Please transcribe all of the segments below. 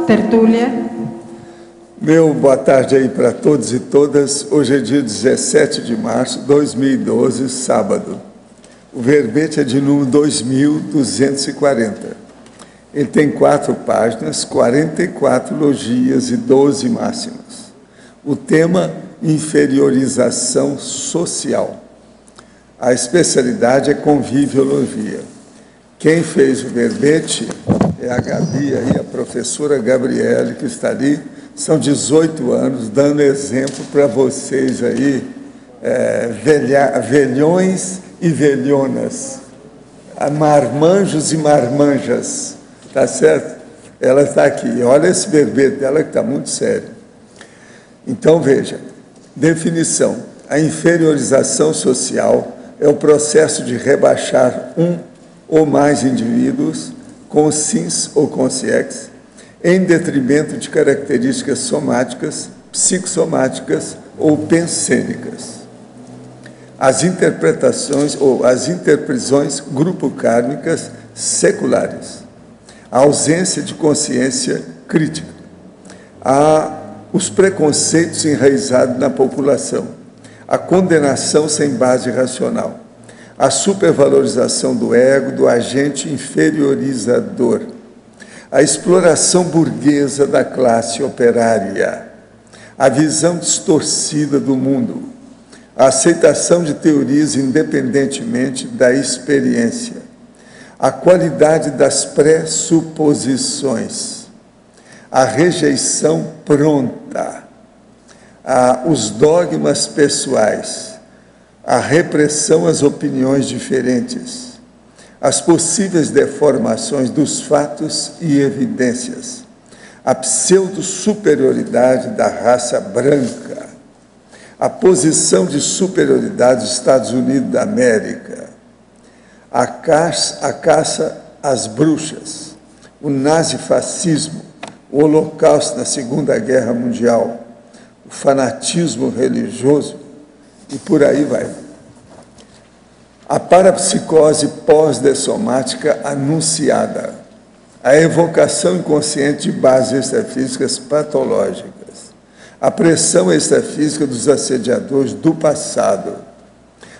Tertúlia. Meu boa tarde aí para todos e todas. Hoje é dia 17 de março de 2012, sábado. O verbete é de número 2240. Ele tem 4 páginas, 44 logias e 12 máximas. O tema, inferiorização social. A especialidade é conviviologia. Quem fez o verbete é a Gabi, aí, a professora Gabriele, que está ali. São 18 anos, dando exemplo para vocês aí, velhões e velhonas, marmanjos e marmanjas, tá certo? Ela está aqui, olha esse verbete dela que está muito sério. Então, veja, definição: a inferiorização social é o processo de rebaixar um ou mais indivíduos, com sins ou com siex, em detrimento de características somáticas, psicossomáticas ou pensênicas. As interpretações ou as interprisões grupo-kármicas seculares, a ausência de consciência crítica, os preconceitos enraizados na população, a condenação sem base racional, a supervalorização do ego, do agente inferiorizador, a exploração burguesa da classe operária, a visão distorcida do mundo, a aceitação de teorias independentemente da experiência, a qualidade das pressuposições, a rejeição pronta, os dogmas pessoais, a repressão às opiniões diferentes, as possíveis deformações dos fatos e evidências, a pseudo-superioridade da raça branca, a posição de superioridade dos Estados Unidos da América, a caça às bruxas, o nazifascismo, o Holocausto na Segunda Guerra Mundial, o fanatismo religioso e por aí vai. A parapsicose pós-dessomática anunciada, a evocação inconsciente de bases extrafísicas patológicas, a pressão extrafísica dos assediadores do passado,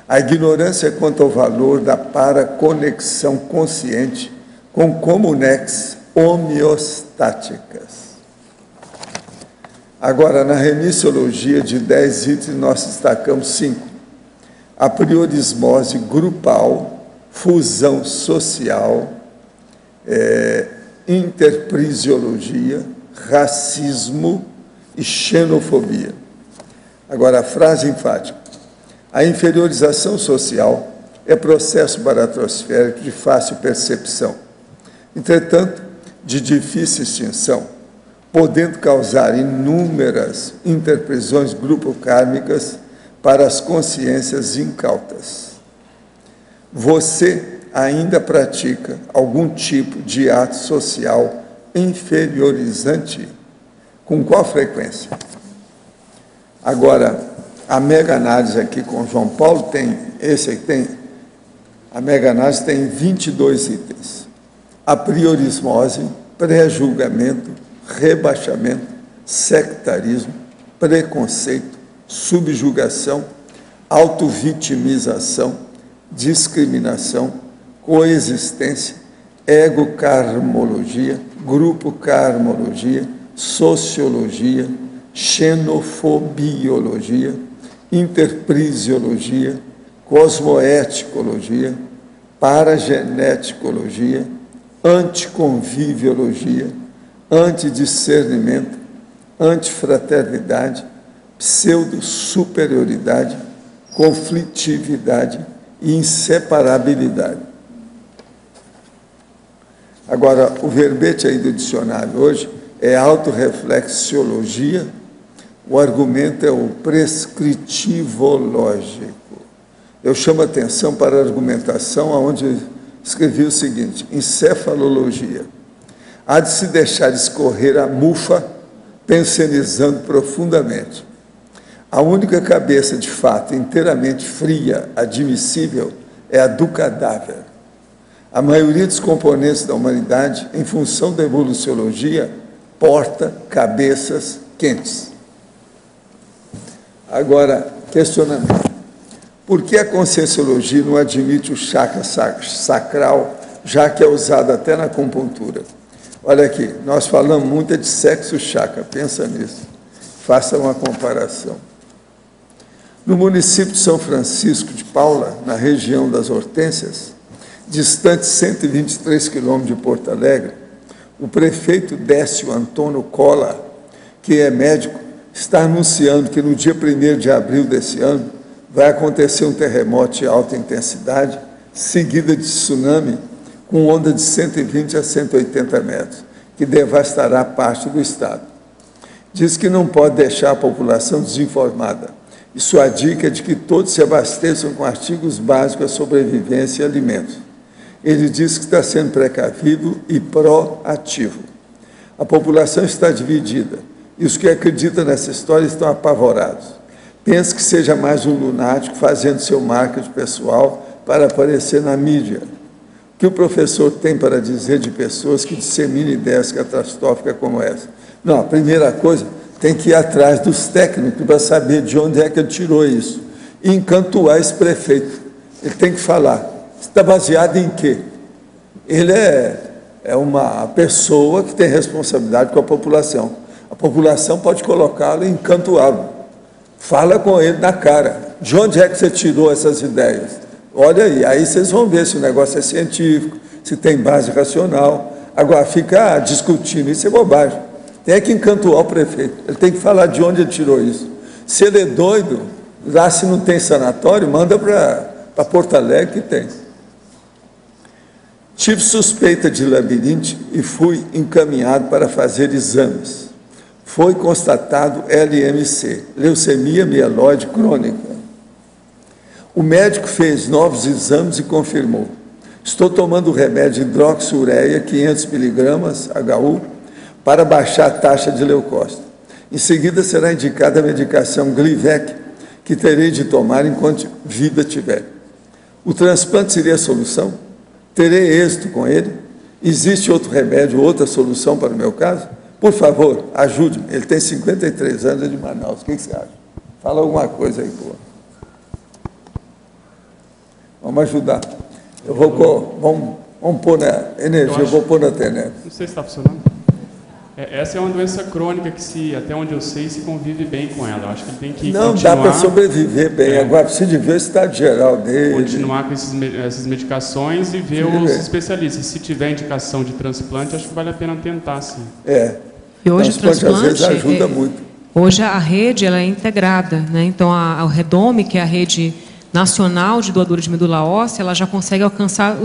a ignorância quanto ao valor da paraconexão consciente com comunex homeostáticas. Agora, na remissiologia de 10 itens, nós destacamos 5. A priorismose grupal, fusão social, interprisiologia, racismo e xenofobia. Agora, a frase enfática: a inferiorização social é processo baratrosférico de fácil percepção, entretanto, de difícil extinção, podendo causar inúmeras interprisões grupo-kármicas para as consciências incautas. Você ainda pratica algum tipo de ato social inferiorizante? Com qual frequência? Agora, a mega-análise aqui com João Paulo a mega-análise tem 22 itens. A priorismose, pré-julgamento, rebaixamento, sectarismo, preconceito, subjugação, autovitimização, discriminação, coexistência, ego-karmologia, grupo-karmologia, sociologia, xenofobiologia, interprisiologia, cosmoeticologia, parageneticologia, anticonviviologia, antidiscernimento, antifraternidade, pseudo-superioridade, conflitividade e inseparabilidade. Agora, o verbete aí do dicionário hoje é autorreflexiologia, o argumento é o prescritivológico. Eu chamo a atenção para a argumentação, onde escrevi o seguinte: encefalologia. Há de se deixar escorrer a mufa, pensionizando profundamente. A única cabeça, de fato, inteiramente fria, admissível, é a do cadáver. A maioria dos componentes da humanidade, em função da evoluciologia, porta cabeças quentes. Agora, questionamento. Por que a conscienciologia não admite o chakra sacral, já que é usado até na acupuntura? Olha aqui, nós falamos muito de sexo chakra, pensa nisso. Faça uma comparação. No município de São Francisco de Paula, na região das Hortênsias, distante 123 quilômetros de Porto Alegre, o prefeito Décio Antônio Cola, que é médico, está anunciando que no dia 1º de abril desse ano vai acontecer um terremoto de alta intensidade, seguida de tsunami, com onda de 120 a 180 metros, que devastará parte do estado. Diz que não pode deixar a população desinformada. E sua dica é de que todos se abasteçam com artigos básicos à sobrevivência e alimentos. Ele diz que está sendo precavido e proativo. A população está dividida, e os que acreditam nessa história estão apavorados. Pensa que seja mais um lunático fazendo seu marketing pessoal para aparecer na mídia. O que o professor tem para dizer de pessoas que disseminam ideias catastróficas como essa? Não, a primeira coisa, tem que ir atrás dos técnicos para saber de onde é que ele tirou isso. E encantuar esse prefeito. Ele tem que falar. Está baseado em quê? Ele é uma pessoa que tem responsabilidade com a população. A população pode colocá-lo e encantuá-lo. Fala com ele na cara. De onde é que você tirou essas ideias? Olha aí vocês vão ver se o negócio é científico, se tem base racional. Agora, ficar discutindo isso é bobagem. Tem que encantuar o prefeito. Ele tem que falar de onde ele tirou isso. Se ele é doido, lá se não tem sanatório, manda para Porto Alegre que tem. Tive suspeita de labirinte e fui encaminhado para fazer exames. Foi constatado LMC, leucemia mieloide crônica. O médico fez novos exames e confirmou. Estou tomando o remédio hidroxiureia, 500 miligramas, HU, para baixar a taxa de leucócito. Em seguida, será indicada a medicação Glivec, que terei de tomar enquanto vida tiver. O transplante seria a solução? Terei êxito com ele? Existe outro remédio, outra solução para o meu caso? Por favor, ajude-me. Ele tem 53 anos, é de Manaus. O que você acha? Fala alguma coisa aí, pô. Vamos ajudar. Vamos pôr na energia, eu vou pôr na internet. Não sei se está funcionando. Essa é uma doença crônica que, até onde eu sei, se convive bem com ela. Eu acho que ele tem que não continuar... Não dá para sobreviver bem. Agora precisa de ver o estado geral dele. Continuar com essas medicações e ver os especialistas. Se tiver indicação de transplante, acho que vale a pena tentar, sim. E hoje o transplante às vezes ajuda muito. Hoje a rede ela é integrada, né? Então a Redome, que é a rede nacional de doadores de medula óssea, ela já consegue alcançar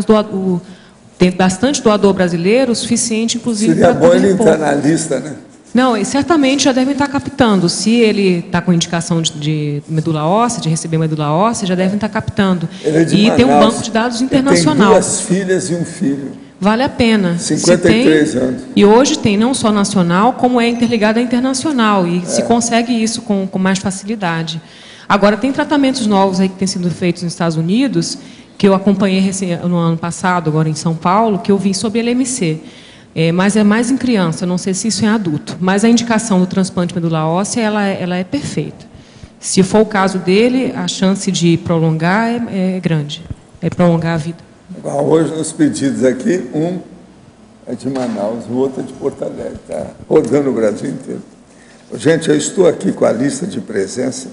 tem bastante doador brasileiro, o suficiente, inclusive, seria bom ele entrar na lista, né? Não, e certamente já devem estar captando. Se ele está com indicação de medula óssea, de receber medula óssea, já devem estar captando. Ele é de Manaus. Tem um banco de dados internacional. Ele tem 2 filhas e um filho. Vale a pena. 53 anos. E hoje tem não só nacional, como é interligado à internacional. E se consegue isso com mais facilidade. Agora, tem tratamentos novos aí que têm sido feitos nos Estados Unidos, que eu acompanhei no ano passado, agora em São Paulo, que eu vi sobre LMC. Mas é mais em criança, não sei se isso é adulto. Mas a indicação do transplante de medula óssea, ela é perfeita. Se for o caso dele, a chance de prolongar é grande. É prolongar a vida. Hoje, nos pedidos aqui, um é de Manaus, o outro é de Porto Alegre. Está rodando o Brasil inteiro. Gente, eu estou aqui com a lista de presença.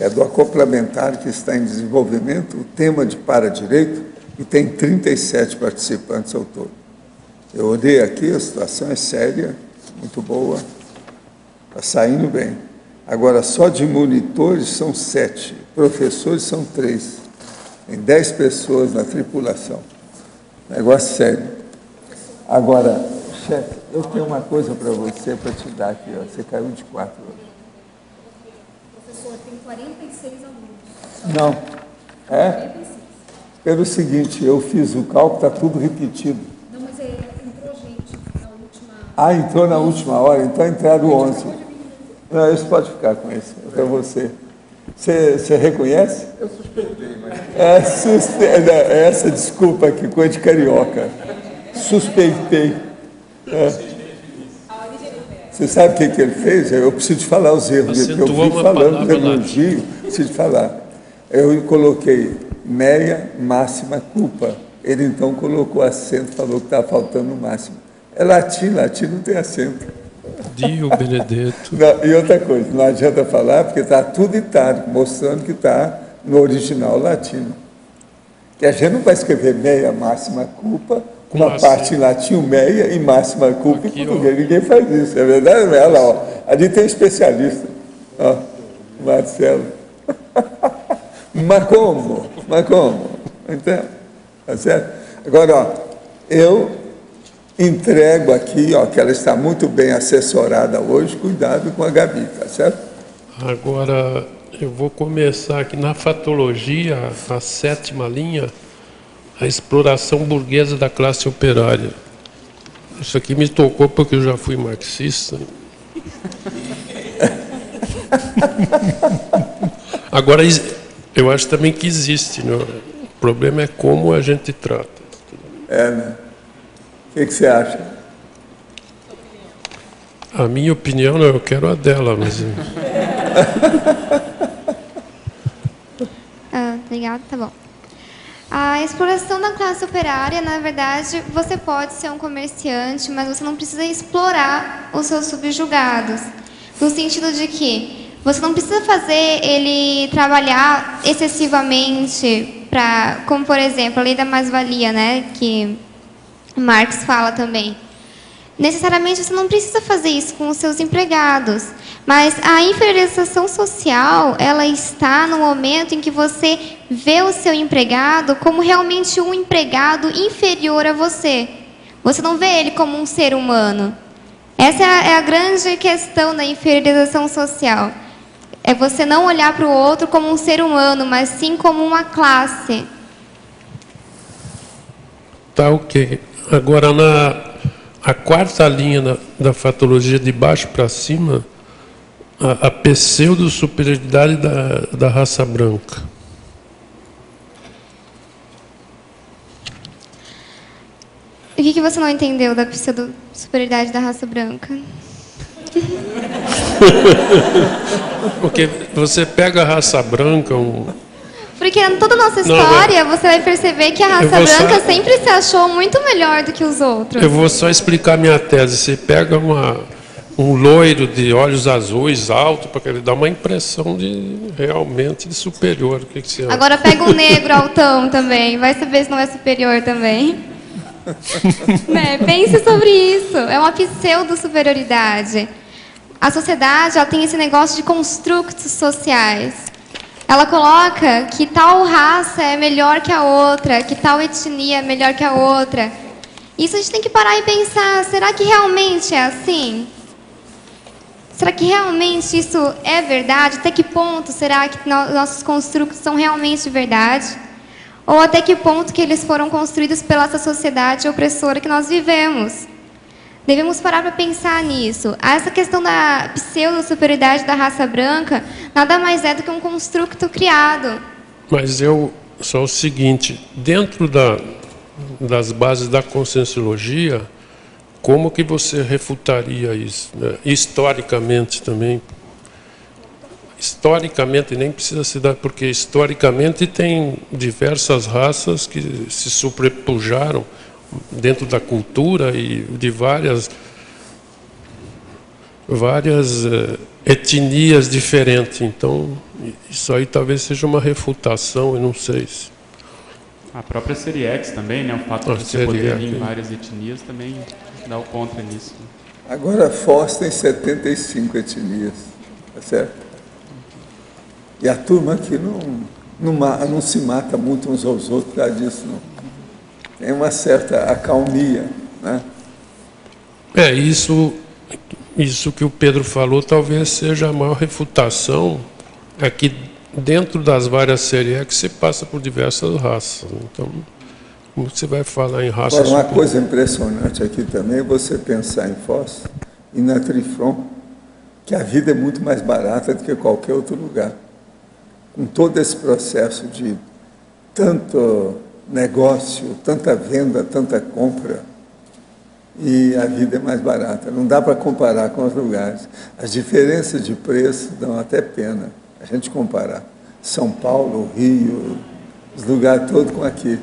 É do acoplamentar que está em desenvolvimento, o tema de para-direito, e tem 37 participantes ao todo. Eu olhei aqui, a situação é séria, muito boa, está saindo bem. Agora, só de monitores são 7, professores são 3, tem 10 pessoas na tripulação. Negócio sério. Agora, chefe, eu tenho uma coisa para você, para te dar aqui. Ó. Você caiu de 4 hoje. Tem 46 alunos. Não. 46. Pelo seguinte, eu fiz o cálculo, está tudo repetido. Não, mas entrou gente na última... Entrou na última hora, então entraram 11. Não, isso pode ficar com isso, é para você. Você reconhece? Eu suspeitei, mas... Essa desculpa aqui, coisa de carioca. Suspeitei. Você sabe o que ele fez? Eu preciso te falar os erros. Eu fui falando, elogio, preciso te falar. Eu coloquei meia, máxima, culpa. Ele então colocou acento, falou que estava faltando o máximo. É latim não tem acento. Dio Benedetto. Não, e outra coisa, não adianta falar, porque está tudo itálico, mostrando que está no original latino. Que a gente não vai escrever meia, máxima, culpa, uma parte em latim, meia, e máxima, culpa em português. Ninguém faz isso, é verdade? Olha lá, ó, ali tem especialista. Ó, Marcelo. Mas como? Então, tá certo? Agora, ó, eu entrego aqui, ó, que ela está muito bem assessorada hoje, cuidado com a Gabi, tá certo? Agora, eu vou começar aqui na fatologia, a 7ª linha, a exploração burguesa da classe operária. Isso aqui me tocou porque eu já fui marxista. Agora, eu acho também que existe, né? O problema é como a gente trata. Né? O que você acha? A minha opinião, eu quero a dela, mas... Obrigada, tá bom. A exploração da classe operária, na verdade, você pode ser um comerciante, mas você não precisa explorar os seus subjugados. No sentido de que você não precisa fazer ele trabalhar excessivamente para, como por exemplo, a lei da mais-valia, né, que Marx fala também. Necessariamente você não precisa fazer isso com os seus empregados, mas a inferiorização social, ela está no momento em que você vê o seu empregado como realmente um empregado inferior a você. Você não vê ele como um ser humano. Essa é a grande questão da inferiorização social. É você não olhar para o outro como um ser humano, mas sim como uma classe. Tá, ok. Agora, a 4ª linha da fatologia, de baixo para cima, a pseudo-superioridade da raça branca. O que você não entendeu da pseudo-superioridade da raça branca? Porque você pega a raça branca... Porque em toda a nossa história, você vai perceber que a raça branca sempre se achou muito melhor do que os outros. Eu vou só explicar minha tese. Você pega um loiro de olhos azuis, alto, porque ele dá uma impressão realmente de superior. O que você acha? Agora pega um negro altão também, vai saber se não é superior também. Pense sobre isso. É uma pseudo-superioridade. A sociedade, ela tem esse negócio de construtos sociais. Ela coloca que tal raça é melhor que a outra, que tal etnia é melhor que a outra. Isso a gente tem que parar e pensar, será que realmente é assim? Será que realmente isso é verdade? Até que ponto será que nossos construtos são realmente verdade? Ou até que ponto que eles foram construídos pela essa sociedade opressora que nós vivemos? Devemos parar para pensar nisso. Essa questão da pseudo-superioridade da raça branca nada mais é do que um construto criado. Mas só o seguinte, dentro das bases da conscienciologia, como que você refutaria isso? Né? Historicamente também. Historicamente, nem precisa se dar, porque historicamente tem diversas raças que se sobrepujaram dentro da cultura e de várias etnias diferentes. Então, isso aí talvez seja uma refutação, eu não sei se... A própria série X também, né? O fato de você poder vir em várias etnias também dá o contra nisso. Agora, Foz tem 75 etnias, tá certo? E a turma aqui não se mata muito uns aos outros por causa disso, não. Tem uma certa acalmia, né? Isso que o Pedro falou talvez seja a maior refutação, é que dentro das várias séries que você passa por diversas raças. Então, como você vai falar em raça... Agora, uma coisa impressionante aqui também é você pensar em Foz e na Trifron, que a vida é muito mais barata do que qualquer outro lugar. com todo esse processo de tanto negócio, tanta venda, tanta compra, e a vida é mais barata. Não dá para comparar com os lugares. As diferenças de preço dão até pena a gente comparar. São Paulo, Rio, os lugares todos com aqui.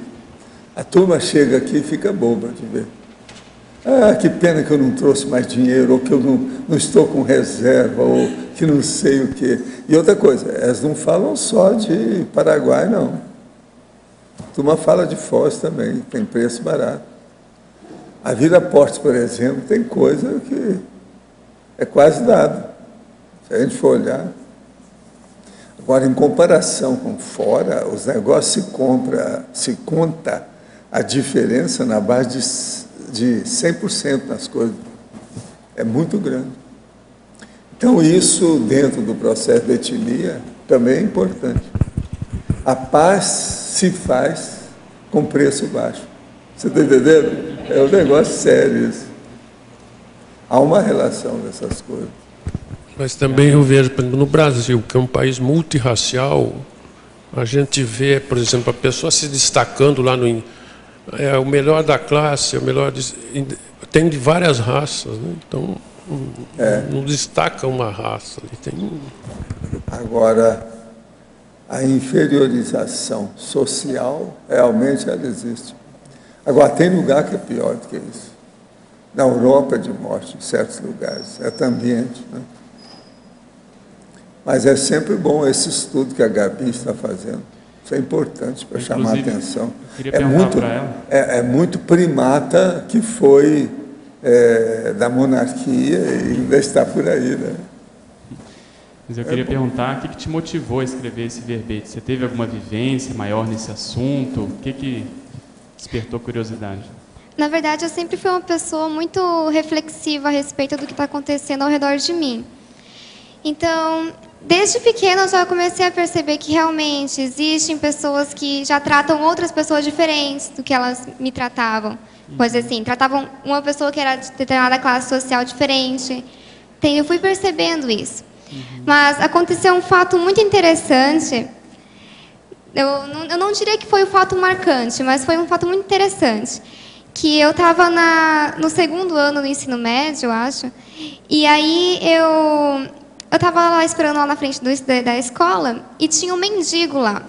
A turma chega aqui e fica boba de ver. Ah, que pena que eu não trouxe mais dinheiro, ou que eu não estou com reserva, ou que não sei o quê. E outra coisa, elas não falam só de Paraguai, não. A turma fala de Foz também, tem preço barato. A Viraporte, por exemplo, tem coisa que é quase nada, se a gente for olhar. Agora, em comparação com fora, os negócios se conta a diferença na base de 100% nas coisas. É muito grande. Então, isso, dentro do processo de etnia, também é importante. A paz se faz com preço baixo. Você está entendendo? É um negócio sério isso. Há uma relação dessas coisas. Mas também eu vejo, por exemplo, no Brasil, que é um país multirracial, a gente vê, por exemplo, a pessoa se destacando lá no... É o melhor da classe, é o melhor... Tem de várias raças, né? Então, não destaca uma raça. Agora, a inferiorização social, realmente ela existe. Agora, tem lugar que é pior do que isso. Na Europa é de morte, em certos lugares, é ambiente, né? Mas é sempre bom esse estudo que a Gabi está fazendo. Isso é importante para chamar a atenção. É muito primata que foi da monarquia e ainda está por aí, né? Mas eu queria perguntar, o que te motivou a escrever esse verbete? Você teve alguma vivência maior nesse assunto? O que despertou curiosidade? Na verdade, eu sempre fui uma pessoa muito reflexiva a respeito do que está acontecendo ao redor de mim. Então, desde pequena eu já comecei a perceber que realmente existem pessoas que já tratam outras pessoas diferentes do que elas me tratavam. Pois assim, tratavam uma pessoa que era de determinada classe social diferente. Então, eu fui percebendo isso. Mas aconteceu um fato muito interessante. Eu não diria que foi um fato marcante, mas foi um fato muito interessante. Que eu estava no segundo ano do ensino médio, eu acho, e aí eu estava lá esperando lá na frente da escola e tinha um mendigo lá.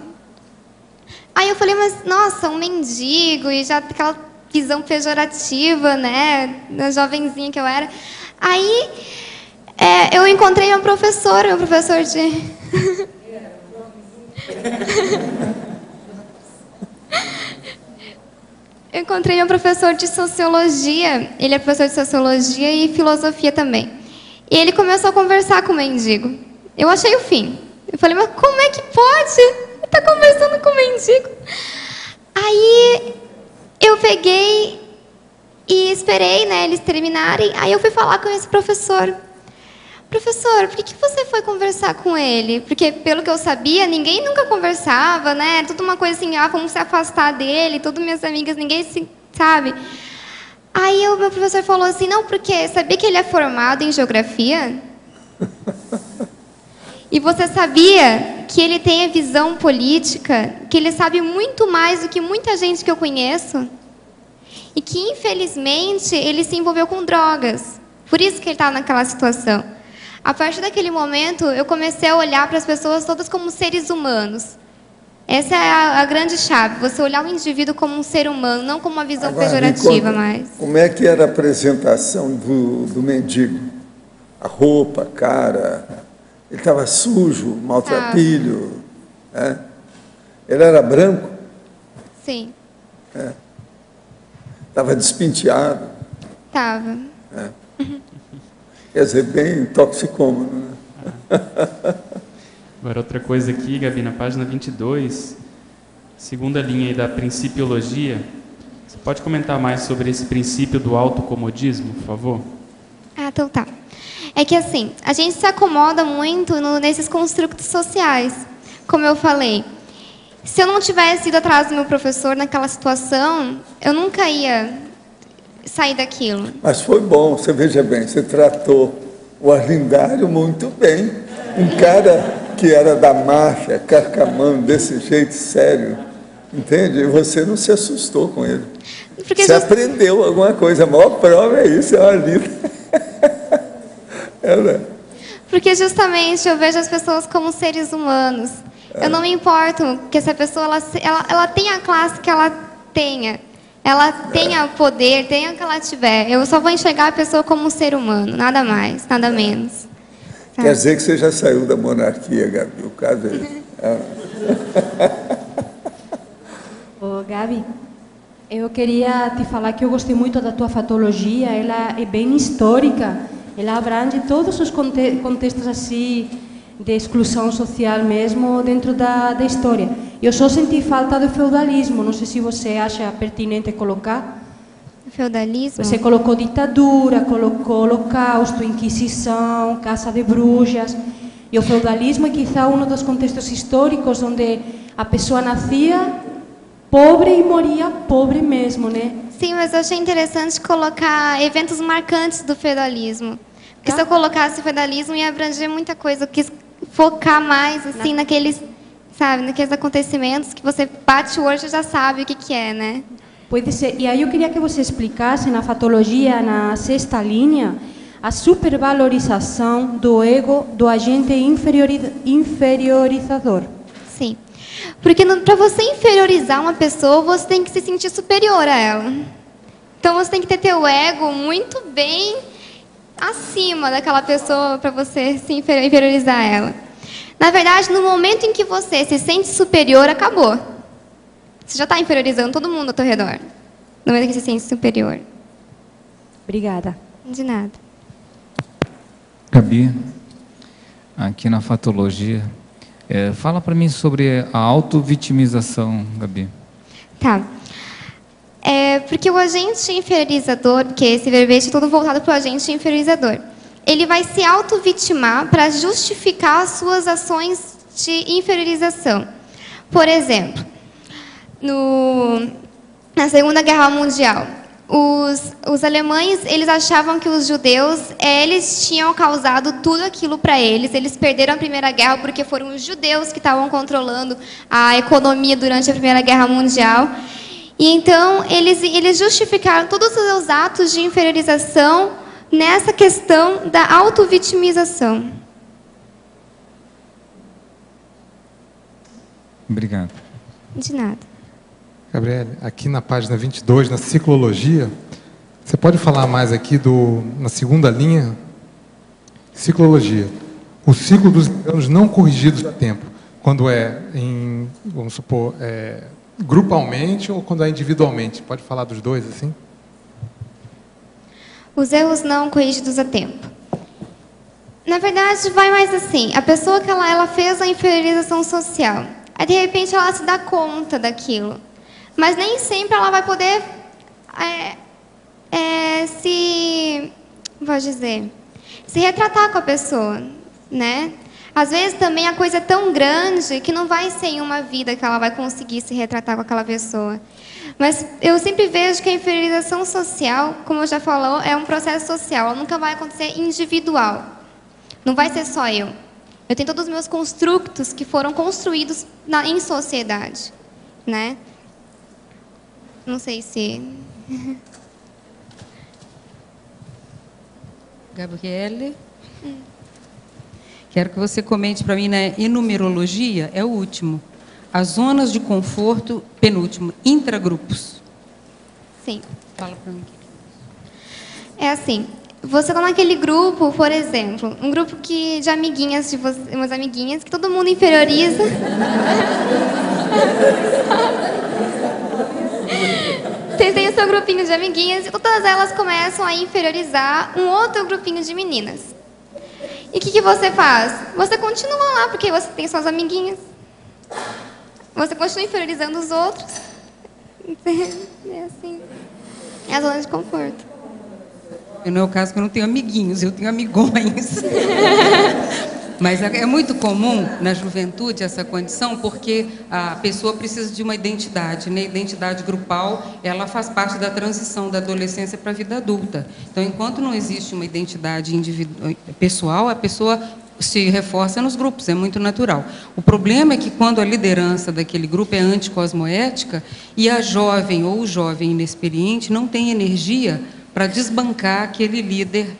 Aí eu falei, mas nossa, um mendigo, e já aquela visão pejorativa, né, da jovenzinha que eu era. Aí eu encontrei meu professor de... Eu encontrei meu professor de sociologia, ele é professor de sociologia e filosofia também. E ele começou a conversar com o mendigo. Eu achei o fim. Eu falei, mas como é que pode? Ele está conversando com o mendigo. Aí eu peguei e esperei, né, eles terminarem. Aí eu fui falar com esse professor. Professor, por que você foi conversar com ele? Porque, pelo que eu sabia, ninguém nunca conversava, né? Tudo uma coisa assim, vamos se afastar dele, todas minhas amigas, ninguém se sabe. Aí o meu professor falou assim, não, porque sabia que ele é formado em geografia? E você sabia que ele tem a visão política, que ele sabe muito mais do que muita gente que eu conheço? E que, infelizmente, ele se envolveu com drogas. Por isso que ele estava naquela situação. A partir daquele momento, eu comecei a olhar para as pessoas todas como seres humanos. Essa é a grande chave, você olhar o indivíduo como um ser humano, não como uma visão pejorativa mais. Como é que era a apresentação do mendigo? A roupa, a cara, ele estava sujo, maltrapilho, né? Ele era branco? Sim. Estava despenteado? Estava. Quer dizer, bem toxicômano, né? Agora, outra coisa aqui, Gabi, na página 22, segunda linha aí da principiologia, você pode comentar mais sobre esse princípio do autocomodismo, por favor? Então tá. É que assim, a gente se acomoda muito nesses construtos sociais. Como eu falei, se eu não tivesse ido atrás do meu professor naquela situação, eu nunca ia sair daquilo. Mas foi bom, você veja bem, você tratou o Arlindário muito bem. Um cara que era da máfia, carcamando desse jeito sério, entende? E você não se assustou com ele. Porque você aprendeu alguma coisa. A maior prova é isso, é uma livro. Porque justamente eu vejo as pessoas como seres humanos. Eu não me importo que essa pessoa ela tenha a classe que ela tenha. Ela tenha poder, tenha o que ela tiver. Eu só vou enxergar a pessoa como um ser humano, nada mais, nada menos. Quer dizer que você já saiu da monarquia, Gabi, o caso é esse. Ô, Gabi, eu queria te falar que eu gostei muito da tua fatologia, ela é bem histórica, ela abrange todos os contextos assim, de exclusão social mesmo dentro da história. Eu só senti falta do feudalismo, não sei se você acha pertinente colocar. Feudalismo? Você colocou ditadura, colocou holocausto, inquisição, caça de bruxas. E o feudalismo é quizá um dos contextos históricos onde a pessoa nascia pobre e moria pobre mesmo, né? Sim, mas eu achei interessante colocar eventos marcantes do feudalismo. Porque se eu colocasse o feudalismo ia abranger muita coisa. Eu quis focar mais assim naqueles, sabe, naqueles acontecimentos que você bate o olho e já sabe o que é, né? Pode ser. E aí eu queria que você explicasse na fatologia, na 6ª linha, a supervalorização do ego do agente inferiorizador. Sim. Porque para você inferiorizar uma pessoa, você tem que se sentir superior a ela. Então você tem que ter teu ego muito bem acima daquela pessoa para você se inferiorizar ela. Na verdade, no momento em que você se sente superior, acabou. Você já está inferiorizando todo mundo ao teu redor. No momento em que você se sente superior. Obrigada. De nada. Gabi, aqui na fatologia, fala para mim sobre a autovitimização, Gabi. Tá. Porque o agente inferiorizador, porque esse verbete é todo voltado para o agente inferiorizador, ele vai se autovitimar para justificar as suas ações de inferiorização. Por exemplo, na Segunda Guerra Mundial, os alemães, eles achavam que os judeus, eles tinham causado tudo aquilo para eles. Eles perderam a Primeira Guerra porque foram os judeus que estavam controlando a economia durante a Primeira Guerra Mundial. E então, eles justificaram todos os seus atos de inferiorização nessa questão da autovitimização. Obrigado. De nada. Gabriele, aqui na página 22, na ciclologia, você pode falar mais aqui na 2ª linha? Ciclologia. O ciclo dos enganos não corrigidos a tempo. Quando vamos supor, grupalmente ou quando é individualmente? Pode falar dos dois, assim? Os erros não corrigidos a tempo. Na verdade, vai mais assim. A pessoa que ela fez a inferiorização social. Aí, de repente, ela se dá conta daquilo. Mas nem sempre ela vai poder se retratar com a pessoa, né? Às vezes também a coisa é tão grande que não vai ser em uma vida que ela vai conseguir se retratar com aquela pessoa. Mas eu sempre vejo que a inferiorização social, como eu já falou, é um processo social. Ela nunca vai acontecer individual. Não vai ser só eu. Eu tenho todos os meus construtos que foram construídos em sociedade, né? Não sei se... Gabriele, quero que você comente para mim, né? Enumerologia é o último. As zonas de conforto, penúltimo. Intragrupos. Sim. Fala para mim. É assim, você está naquele grupo, por exemplo, um grupo de amiguinhas, umas amiguinhas, que todo mundo inferioriza. Vocês têm o seu grupinho de amiguinhas e todas elas começam a inferiorizar um outro grupinho de meninas. E o que você faz? Você continua lá, porque você tem suas amiguinhas. Você continua inferiorizando os outros. É assim. É a zona de conforto. No meu caso, que eu não tenho amiguinhos, eu tenho amigões. Mas é muito comum na juventude essa condição, porque a pessoa precisa de uma identidade, né? Identidade grupal, ela faz parte da transição da adolescência para a vida adulta. Então, enquanto não existe uma identidade pessoal, a pessoa se reforça nos grupos, é muito natural. O problema é que quando a liderança daquele grupo é anticosmoética e a jovem ou o jovem inexperiente não tem energia para desbancar aquele líder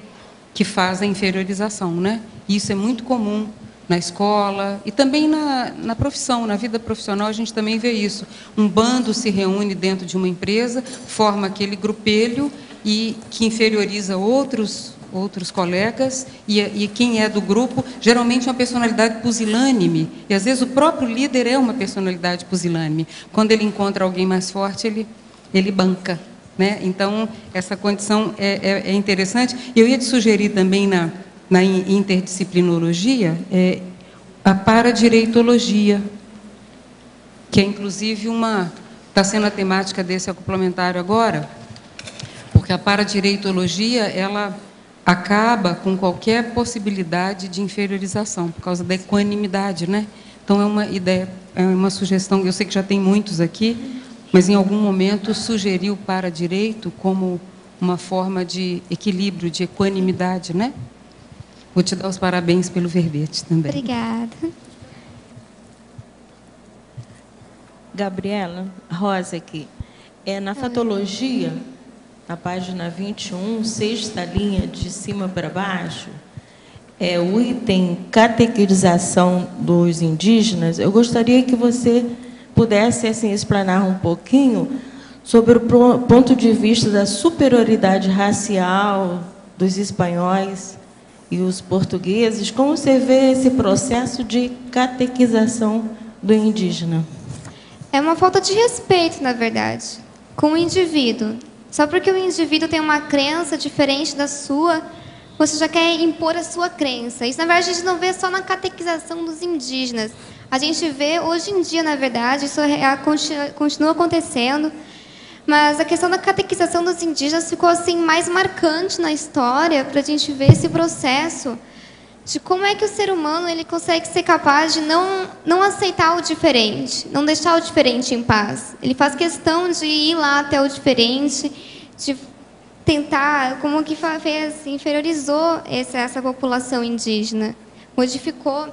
que faz a inferiorização, né? Isso é muito comum na escola e também na profissão, na vida profissional a gente também vê isso. Um bando se reúne dentro de uma empresa, forma aquele grupelho e que inferioriza outros colegas e quem é do grupo geralmente é uma personalidade pusilânime e às vezes o próprio líder é uma personalidade pusilânime. Quando ele encontra alguém mais forte, ele banca, né? Então essa condição é interessante. Eu ia te sugerir também na interdisciplinologia a paradireitologia, que é inclusive está sendo a temática desse complementário agora, porque a paradireitologia ela acaba com qualquer possibilidade de inferiorização, por causa da equanimidade, né? Então, é uma ideia, é uma sugestão, eu sei que já tem muitos aqui, mas em algum momento sugeriu para direito como uma forma de equilíbrio, de equanimidade, né? Vou te dar os parabéns pelo verbete também. Obrigada. Gabriela, Rosa aqui. Na fatologia, na página 21, sexta linha de cima para baixo, o item catequização dos indígenas. Eu gostaria que você pudesse assim, explanar um pouquinho sobre o ponto de vista da superioridade racial dos espanhóis e os portugueses. Como você vê esse processo de catequização do indígena? É uma falta de respeito, na verdade, com o indivíduo. Só porque o indivíduo tem uma crença diferente da sua, você já quer impor a sua crença. Isso, na verdade, a gente não vê só na catequização dos indígenas. A gente vê, hoje em dia, na verdade, isso continua acontecendo, mas a questão da catequização dos indígenas ficou assim, mais marcante na história, para a gente ver esse processo de como é que o ser humano ele consegue ser capaz de não aceitar o diferente, não deixar o diferente em paz. Ele faz questão de ir lá até o diferente, de tentar, como que fez, inferiorizou essa população indígena, modificou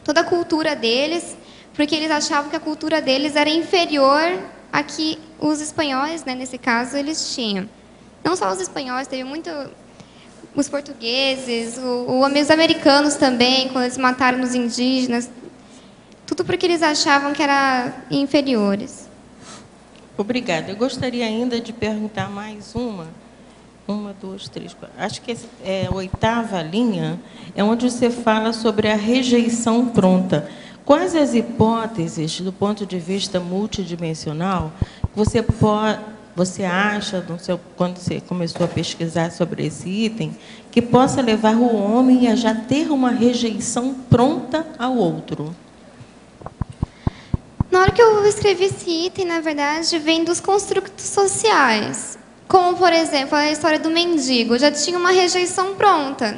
toda a cultura deles, porque eles achavam que a cultura deles era inferior à que os espanhóis, né, nesse caso, eles tinham. Não só os espanhóis, teve muito... Os portugueses, os americanos também, quando eles mataram os indígenas, tudo porque eles achavam que eram inferiores. Obrigada. Eu gostaria ainda de perguntar mais uma, duas, três, quatro. Acho que é a oitava linha, é onde você fala sobre a rejeição pronta. Quais as hipóteses, do ponto de vista multidimensional, você acha, quando você começou a pesquisar sobre esse item, que possa levar o homem a já ter uma rejeição pronta ao outro? Na hora que eu escrevi esse item, na verdade, vem dos construtos sociais. Como, por exemplo, a história do mendigo. Já tinha uma rejeição pronta.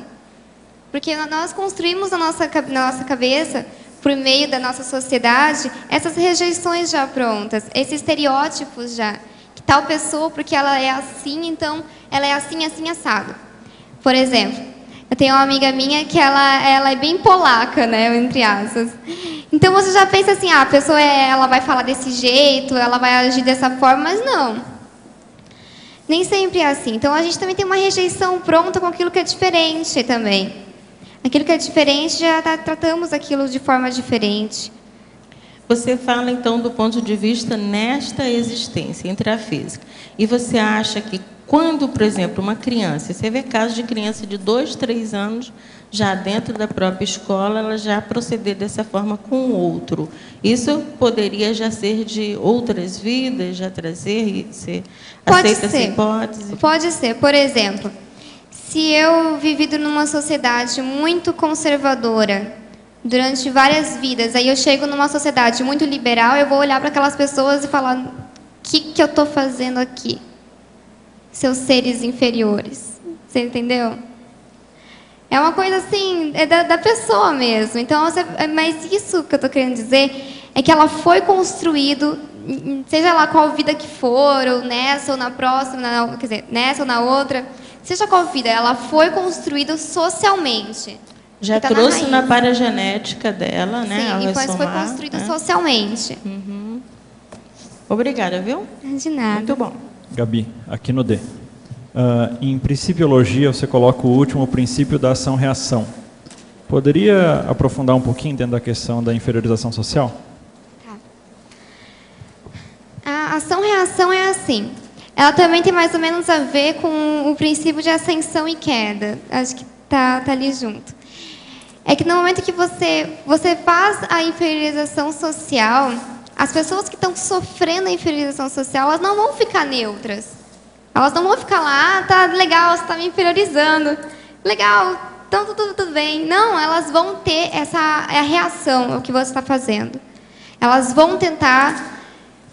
Porque nós construímos na nossa cabeça, por meio da nossa sociedade, essas rejeições já prontas, esses estereótipos já. Tal pessoa, porque ela é assim, então ela é assim, assim, assado. Por exemplo, eu tenho uma amiga minha que ela é bem polaca, né, entre aspas. Então você já pensa assim, a pessoa ela vai falar desse jeito, ela vai agir dessa forma, mas não. Nem sempre é assim. Então a gente também tem uma rejeição pronta com aquilo que é diferente também. Aquilo que é diferente, já tratamos aquilo de forma diferente. Você fala, então, do ponto de vista nesta existência intrafísica. E você acha que quando, por exemplo, uma criança, você vê casos de criança de 2, 3 anos, já dentro da própria escola, ela já proceder dessa forma com o outro. Isso poderia já ser de outras vidas, já trazer, você aceita essa hipótese? Pode ser. Por exemplo, se eu vivido numa sociedade muito conservadora, durante várias vidas, aí eu chego numa sociedade muito liberal, eu vou olhar para aquelas pessoas e falar: o que eu estou fazendo aqui? Seus seres inferiores. Você entendeu? É uma coisa assim, é da pessoa mesmo. Então, mas isso que eu estou querendo dizer é que ela foi construído, seja lá qual vida que for, ou nessa ou na próxima, quer dizer, nessa ou na outra, seja qual vida, ela foi construída socialmente. Já tá trouxe na paragenética dela, né? Sim, e foi construído socialmente. Uhum. Obrigada, viu? De nada. Muito bom. Gabi, aqui no D. Em Principiologia, você coloca o último princípio da ação-reação. Poderia aprofundar um pouquinho dentro da questão da inferiorização social? Tá. A ação-reação é assim. Ela também tem mais ou menos a ver com o princípio de ascensão e queda. Acho que tá ali junto. É que no momento que você faz a inferiorização social, as pessoas que estão sofrendo a inferiorização social, elas não vão ficar neutras. Elas não vão ficar lá, tá legal, você está me inferiorizando. Legal, então tudo bem. Não, elas vão ter essa reação ao que você está fazendo. Elas vão tentar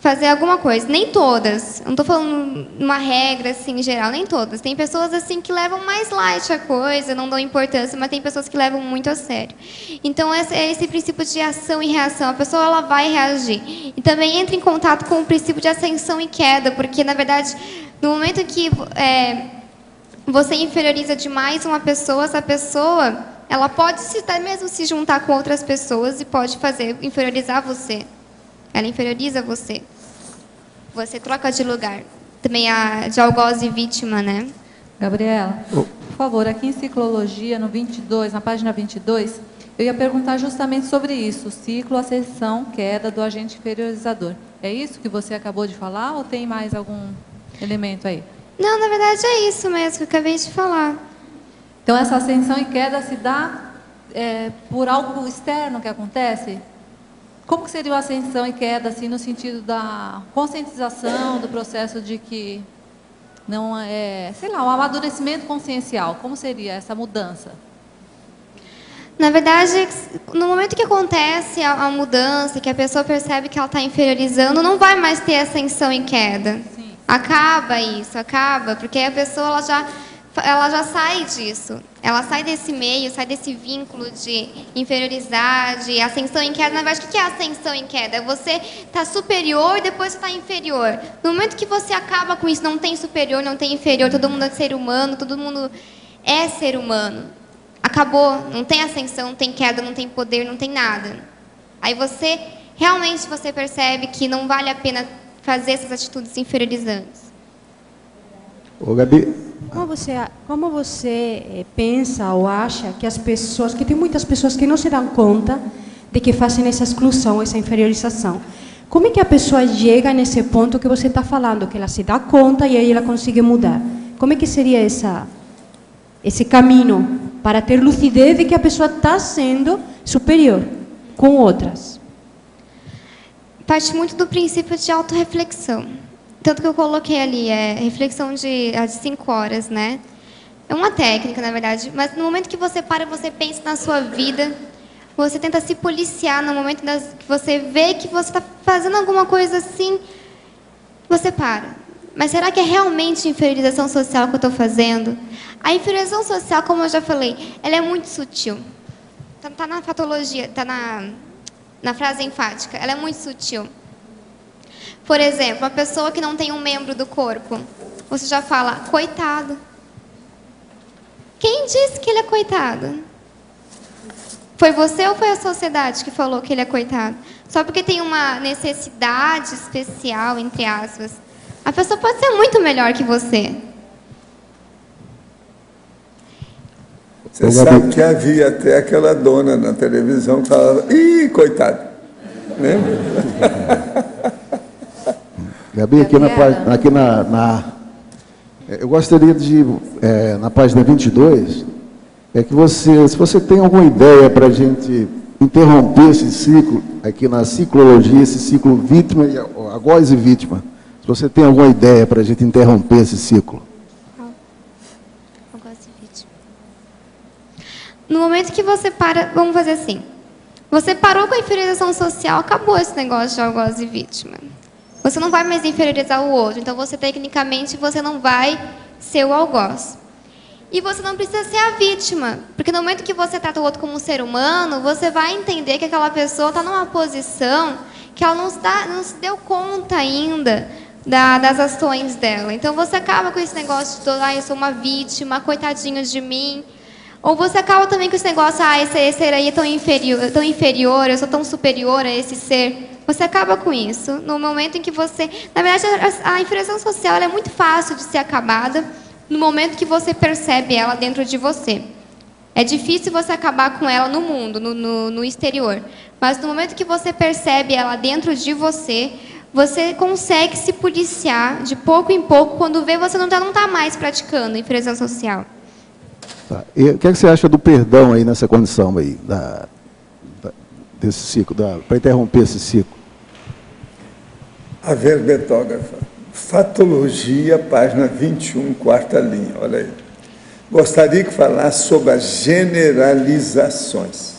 fazer alguma coisa. Nem todas. Eu não estou falando uma regra assim, em geral, nem todas. Tem pessoas assim que levam mais light a coisa, não dão importância, mas tem pessoas que levam muito a sério. Então, esse princípio de ação e reação. A pessoa ela vai reagir. E também entra em contato com o princípio de ascensão e queda, porque, na verdade, no momento que você inferioriza demais uma pessoa, essa pessoa ela pode até mesmo se juntar com outras pessoas e pode inferiorizar você. Ela inferioriza você. Você troca de lugar. Também de algoz e vítima, né? Gabriela, por favor, aqui em Ciclologia, no 22, na página 22, eu ia perguntar justamente sobre isso, ciclo, ascensão, queda do agente inferiorizador. É isso que você acabou de falar ou tem mais algum elemento aí? Não, na verdade é isso mesmo que eu acabei de falar. Então, essa ascensão e queda se dá por algo externo que acontece? Como que seria a ascensão e queda, assim, no sentido da conscientização, do processo de que não é, sei lá, um amadurecimento consciencial? Como seria essa mudança? Na verdade, no momento que acontece a mudança, que a pessoa percebe que ela está inferiorizando, não vai mais ter ascensão e queda. Sim. Acaba isso, porque a pessoa ela já sai disso. Ela sai desse meio, sai desse vínculo de inferiorizar, de ascensão e queda. Na verdade, o que é ascensão e queda? Você está superior e depois você está inferior. No momento que você acaba com isso, não tem superior, não tem inferior, todo mundo é ser humano, todo mundo é ser humano. Acabou, não tem ascensão, não tem queda, não tem poder, não tem nada. Aí realmente você percebe que não vale a pena fazer essas atitudes inferiorizantes. Ô, Gabi. Como você pensa ou acha que as pessoas, que tem muitas pessoas que não se dão conta de que fazem essa exclusão, essa inferiorização. Como é que a pessoa chega nesse ponto que você está falando, que ela se dá conta e aí ela consegue mudar? Como é que seria esse caminho para ter lucidez de que a pessoa está sendo superior com outras? Parte muito do princípio de autorreflexão. Tanto que eu coloquei ali, reflexão de 5 horas, né? É uma técnica, na verdade, mas no momento que você para, você pensa na sua vida, você tenta se policiar no momento que você vê que você está fazendo alguma coisa assim, você para. Mas será que é realmente inferiorização social que eu estou fazendo? A inferiorização social, como eu já falei, ela é muito sutil. Está na fatologia, está na frase enfática, ela é muito sutil. Por exemplo, uma pessoa que não tem um membro do corpo, você já fala, coitado. Quem disse que ele é coitado? Foi você ou foi a sociedade que falou que ele é coitado? Só porque tem uma necessidade especial, entre aspas. A pessoa pode ser muito melhor que você. Você sabe que havia até aquela dona na televisão que falava, ih, coitado. Lembra? Gabi, aqui eu gostaria de, na página 22, se você tem alguma ideia para a gente interromper esse ciclo, aqui na ciclologia, esse ciclo vítima, algoz e vítima, se você tem alguma ideia para a gente interromper esse ciclo. Algoz e vítima. No momento que você para, vamos fazer assim, você parou com a inferiorização social, acabou esse negócio de algoz e vítima. Você não vai mais inferiorizar o outro, então você, tecnicamente, você não vai ser o algoz. E você não precisa ser a vítima, porque no momento que você trata o outro como um ser humano, você vai entender que aquela pessoa está numa posição que ela não se deu conta ainda das ações dela. Então você acaba com esse negócio de, eu sou uma vítima, coitadinho de mim. Ou você acaba também com esse negócio, esse ser aí é tão inferior, eu sou tão superior a esse ser. Você acaba com isso. No momento em que você... Na verdade, a inferiorização social ela é muito fácil de ser acabada no momento que você percebe ela dentro de você. É difícil você acabar com ela no mundo, no exterior. Mas no momento que você percebe ela dentro de você, você consegue se policiar de pouco em pouco. Quando vê, você não está mais praticando a inferiorização social. Tá. E o que é que você acha do perdão aí nessa condição aí, desse ciclo, para interromper esse ciclo? A verbetógrafa. Fatologia, página 21, quarta linha. Olha aí. Gostaria que falasse sobre as generalizações.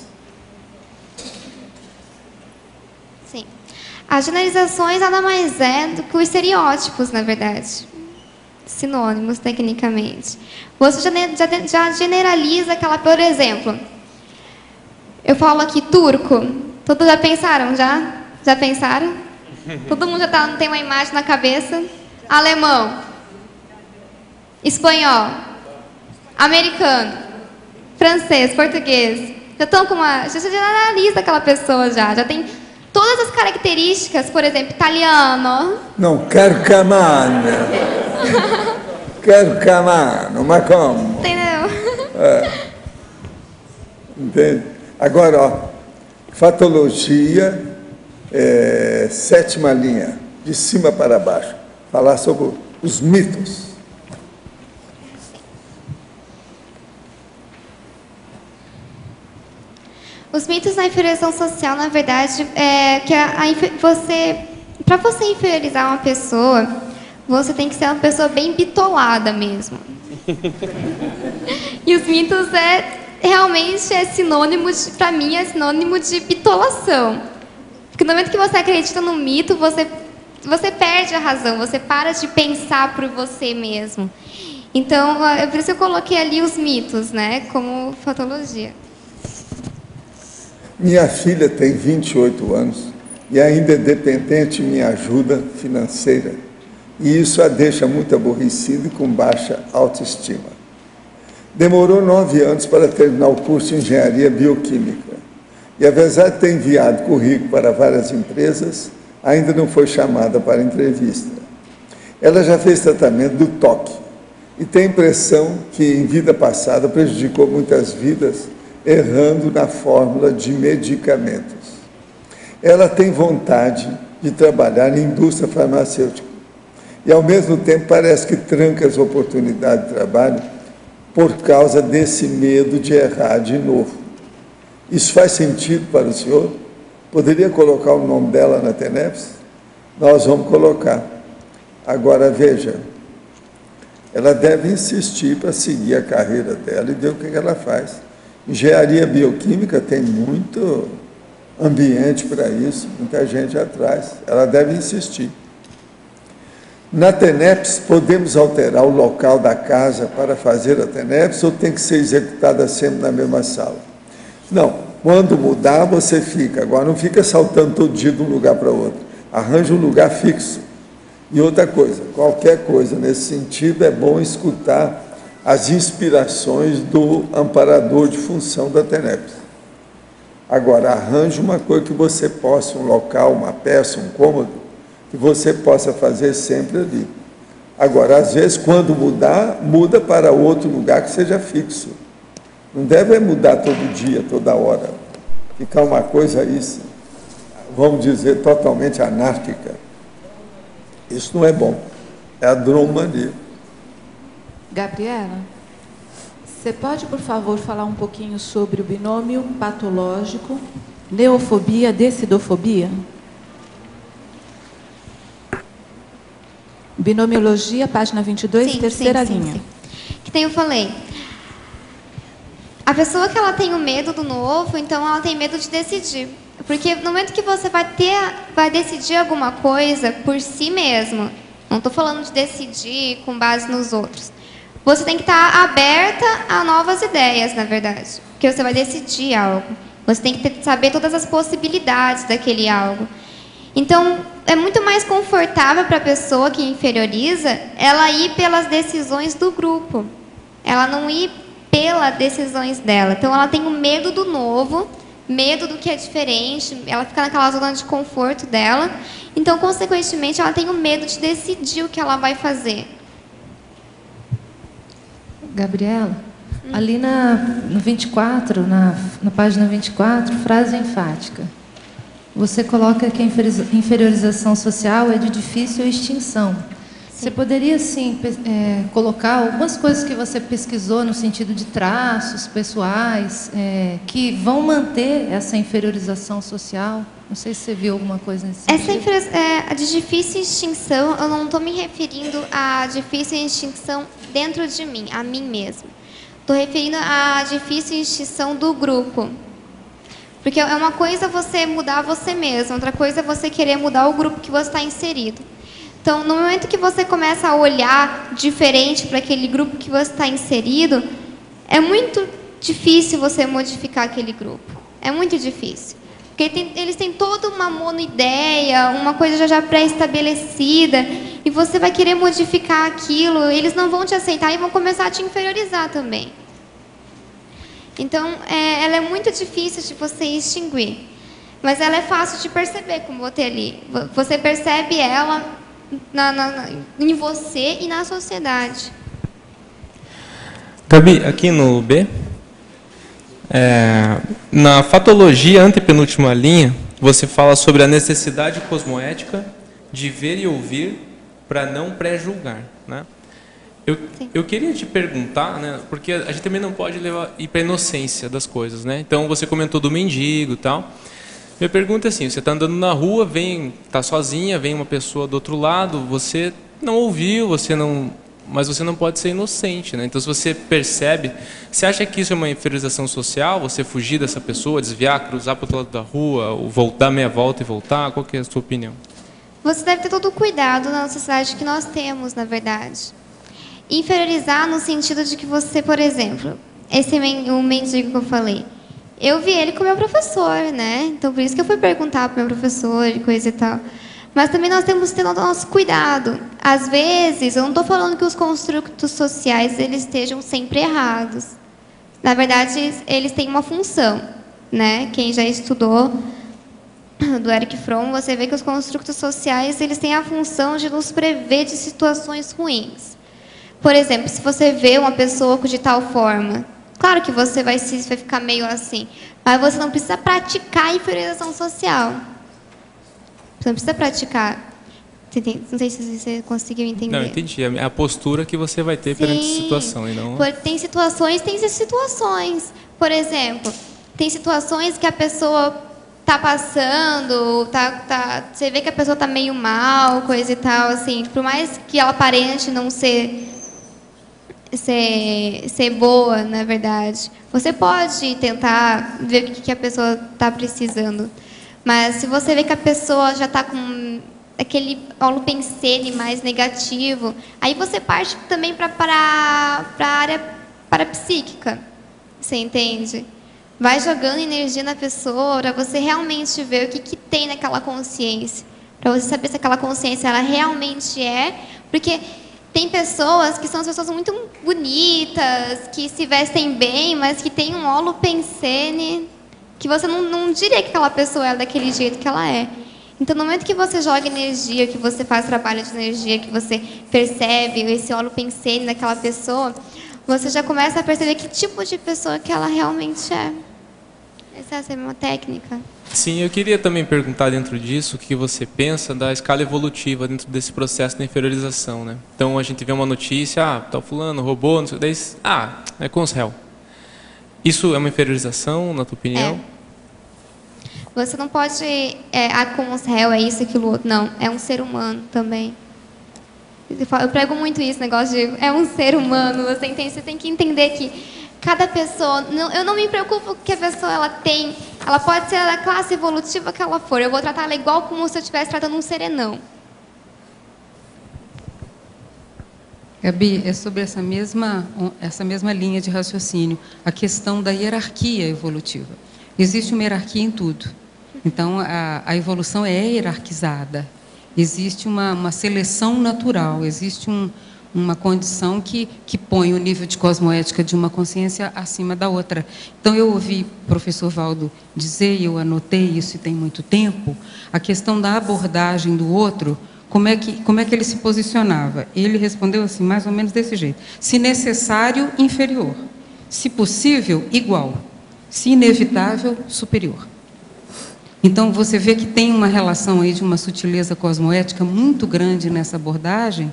Sim. As generalizações nada mais é do que os estereótipos, na verdade. Sinônimos, tecnicamente. Você já generaliza aquela, por exemplo, eu falo aqui turco. Todos já pensaram? Já pensaram? Todo mundo já tem uma imagem na cabeça? Alemão. Espanhol. Americano. Francês, português. Já generaliza aquela pessoa já tem todas as características, por exemplo, italiano. Não, carcamano. Carcamano, mas como? Entendeu? Entende? Agora, ó, fatologia, sétima linha, de cima para baixo. Falar sobre os mitos. Os mitos na inferiorização social, na verdade, é que para você inferiorizar uma pessoa, você tem que ser uma pessoa bem bitolada mesmo. E os mitos realmente sinônimo, para mim, é sinônimo de bitolação. Porque no momento que você acredita no mito, você perde a razão, você para de pensar por você mesmo. Então, por isso eu coloquei ali os mitos, né, como patologia. Minha filha tem 28 anos e ainda é dependente de minha ajuda financeira. E isso a deixa muito aborrecida e com baixa autoestima. Demorou 9 anos para terminar o curso de Engenharia Bioquímica. E apesar de ter enviado currículo para várias empresas, ainda não foi chamada para entrevista. Ela já fez tratamento do toque e tem a impressão que em vida passada prejudicou muitas vidas errando na fórmula de medicamentos. Ela tem vontade de trabalhar em indústria farmacêutica e, ao mesmo tempo, parece que tranca as oportunidades de trabalho por causa desse medo de errar de novo. Isso faz sentido para o senhor? Poderia colocar o nome dela na TENEPS? Nós vamos colocar. Agora, veja, ela deve insistir para seguir a carreira dela e ver o que ela faz. Engenharia bioquímica tem muito ambiente para isso, muita gente atrás. Ela deve insistir. Na TENEPS, podemos alterar o local da casa para fazer a TENEPS ou tem que ser executada sempre na mesma sala? Não, quando mudar, você fica. Agora, não fica saltando todo dia de um lugar para outro. Arranja um lugar fixo. E outra coisa, qualquer coisa nesse sentido, é bom escutar as inspirações do amparador de função da TENEPS. Agora, arranje uma coisa que você possa, um local, uma peça, um cômodo, que você possa fazer sempre ali. Agora, às vezes, quando mudar, muda para outro lugar que seja fixo. Não deve mudar todo dia, toda hora. Ficar uma coisa aí, vamos dizer, totalmente anárquica. Isso não é bom. É a dromania. Gabriela, você pode, por favor, falar um pouquinho sobre o binômio patológico, neofobia, decidofobia? Binomiologia, página 22, terceira linha. Que nem eu falei. A pessoa que ela tem o medo do novo, então ela tem medo de decidir. Porque no momento que você vai decidir alguma coisa por si mesmo, não estou falando de decidir com base nos outros, você tem que estar aberta a novas ideias, na verdade. Porque você vai decidir algo. Você tem que saber todas as possibilidades daquele algo. Então, é muito mais confortável para a pessoa que inferioriza ela ir pelas decisões do grupo. Ela não ir pelas decisões dela. Então, ela tem o medo do novo, medo do que é diferente, ela fica naquela zona de conforto dela. Então, consequentemente, ela tem o medo de decidir o que ela vai fazer. Gabriela, ali no 24, na página 24, frase enfática. Você coloca que a inferiorização social é de difícil extinção. Você poderia, sim, colocar algumas coisas que você pesquisou no sentido de traços pessoais que vão manter essa inferiorização social? Não sei se você viu alguma coisa nesse sentido. A de difícil extinção, eu não estou me referindo à difícil extinção dentro de mim, a mim mesma. Estou referindo à difícil extinção do grupo. Porque é uma coisa você mudar você mesmo, outra coisa é você querer mudar o grupo que você está inserido. Então, no momento que você começa a olhar diferente para aquele grupo que você está inserido, é muito difícil você modificar aquele grupo. É muito difícil. Porque eles têm toda uma monoideia, uma coisa já pré-estabelecida, e você vai querer modificar aquilo, eles não vão te aceitar e vão começar a te inferiorizar também. Então, ela é muito difícil de você extinguir. Mas ela é fácil de perceber, como eu botei ali. Você percebe ela em você e na sociedade. Gabi, aqui no B, na fatologia, antepenúltima linha, você fala sobre a necessidade cosmoética de ver e ouvir para não pré-julgar, né? Eu queria te perguntar, né, porque a gente também não pode ir para a inocência das coisas, né? Então, você comentou do mendigo e tal. Minha pergunta é assim, você está andando na rua, está sozinha, vem uma pessoa do outro lado, você não ouviu, mas você não pode ser inocente, né? Então, se você percebe, você acha que isso é uma inferiorização social, você fugir dessa pessoa, desviar, cruzar para o outro lado da rua, ou dar meia volta e voltar? Qual que é a sua opinião? Você deve ter todo o cuidado na sociedade que nós temos, na verdade. Inferiorizar no sentido de que você, por exemplo, o mendigo que eu falei, eu vi ele com o meu professor, né? Então, por isso que eu fui perguntar para o meu professor e coisa e tal. Mas também nós temos que ter o nosso cuidado. Às vezes, eu não estou falando que os construtos sociais eles estejam sempre errados. Na verdade, eles têm uma função, né? Quem já estudou do Erich Fromm, você vê que os construtos sociais eles têm a função de nos prever de situações ruins. Por exemplo, se você vê uma pessoa de tal forma, claro que você vai ficar meio assim, mas você não precisa praticar a inferiorização social. Você não precisa praticar. Não sei se você conseguiu entender. Não, entendi. É a postura que você vai ter perante a situação. E não... Tem situações. Por exemplo, tem situações que a pessoa está passando, você vê que a pessoa está meio mal, coisa e tal, assim, por mais que ela aparente não ser boa, na verdade. Você pode tentar ver o que a pessoa está precisando. Mas se você vê que a pessoa já está com aquele holopensene mais negativo, aí você parte também para a área parapsíquica. Você entende? Vai jogando energia na pessoa para você realmente ver o que tem naquela consciência. Para você saber se aquela consciência ela realmente é. Porque tem pessoas que são as pessoas muito bonitas, que se vestem bem, mas que tem um holopensene que você não diria que aquela pessoa é daquele jeito que ela é. Então, no momento que você joga energia, que você faz trabalho de energia, que você percebe esse holopensene daquela pessoa, você já começa a perceber que tipo de pessoa que ela realmente é. Essa é uma técnica. Sim, eu queria também perguntar dentro disso o que você pensa da escala evolutiva dentro desse processo de inferiorização, né? Então, a gente vê uma notícia, tal fulano roubou, não sei, daí, é com os réus. Isso é uma inferiorização, na tua opinião? Você não pode, com os réus, é isso, aquilo, outro. Não, é um ser humano também. Eu prego muito isso, negócio de é um ser humano. Você tem que entender que cada pessoa, eu não me preocupo que a pessoa ela pode ser da classe evolutiva que ela for. Eu vou tratar ela igual como se eu estivesse tratando um serenão. Gabi, é sobre essa mesma linha de raciocínio, a questão da hierarquia evolutiva. Existe uma hierarquia em tudo. Então, a evolução é hierarquizada. Existe uma seleção natural, existe uma condição que põe o nível de cosmoética de uma consciência acima da outra. Então, eu ouvi o professor Valdo dizer, e eu anotei isso e tem muito tempo, a questão da abordagem do outro, como é que ele se posicionava. Ele respondeu assim, mais ou menos desse jeito: se necessário, inferior; se possível, igual; se inevitável, superior. Então, você vê que tem uma relação aí de uma sutileza cosmoética muito grande nessa abordagem,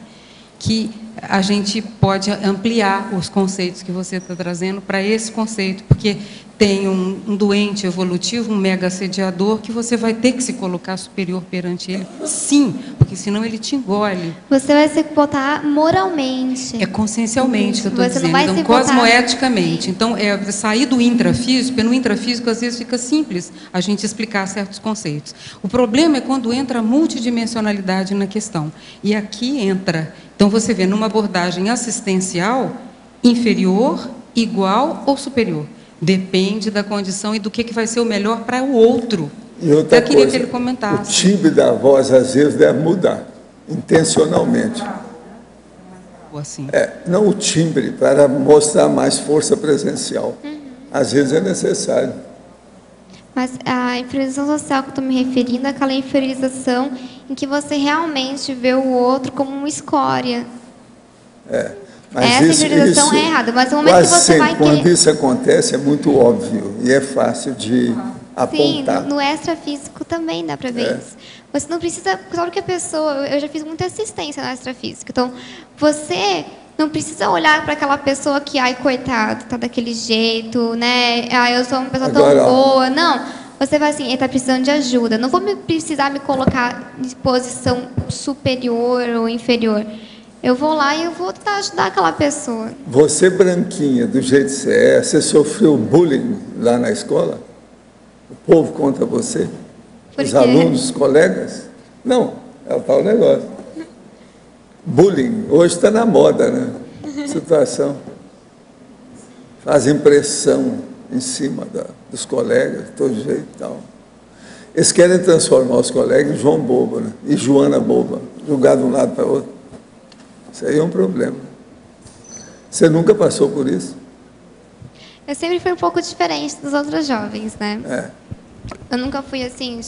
que a gente pode ampliar os conceitos que você está trazendo para esse conceito, porque tem um doente evolutivo, um mega assediador, que você vai ter que se colocar superior perante ele, sim, porque senão ele te engole. Você vai se botar moralmente. É consciencialmente que eu estou dizendo, não vai então, se botar... cosmoeticamente. Então, sair do intrafísico, porque no intrafísico, às vezes, fica simples a gente explicar certos conceitos. O problema é quando entra a multidimensionalidade na questão. E aqui entra... Então, você vê, numa abordagem assistencial, inferior, igual ou superior. Depende da condição e do que vai ser o melhor para o outro. E outra Eu queria coisa, que ele comentasse. O timbre da voz, às vezes, deve mudar, intencionalmente. Assim. Não o timbre, para mostrar mais força presencial. Às vezes é necessário. Mas a inferiorização social que eu estou me referindo é aquela inferiorização em que você realmente vê o outro como uma escória. Mas essa inferiorização é errada, mas no momento que você vai quando isso acontece, é muito óbvio e é fácil de apontar. Sim, no extrafísico também dá para ver isso. Você não precisa... Só que a pessoa... Eu já fiz muita assistência no extrafísico. Então, você não precisa olhar para aquela pessoa que, ai, coitado, tá daquele jeito, né? Ai, eu sou uma pessoa tão boa. Não. Você vai assim, ele está precisando de ajuda. Não vou precisar me colocar em posição superior ou inferior. Eu vou lá e eu vou tentar ajudar aquela pessoa. Você, branquinha, do jeito que você é, você sofreu bullying lá na escola? O povo contra você? Os alunos, os colegas? Não, é o tal negócio. Bullying, hoje está na moda, né? Situação. Fazem pressão em cima dos colegas, de todo jeito e tal. Eles querem transformar os colegas em João Boba, né? E Joana Boba, jogar de um lado para o outro. Isso aí é um problema. Você nunca passou por isso? Eu sempre fui um pouco diferente dos outros jovens, né? Eu nunca fui assim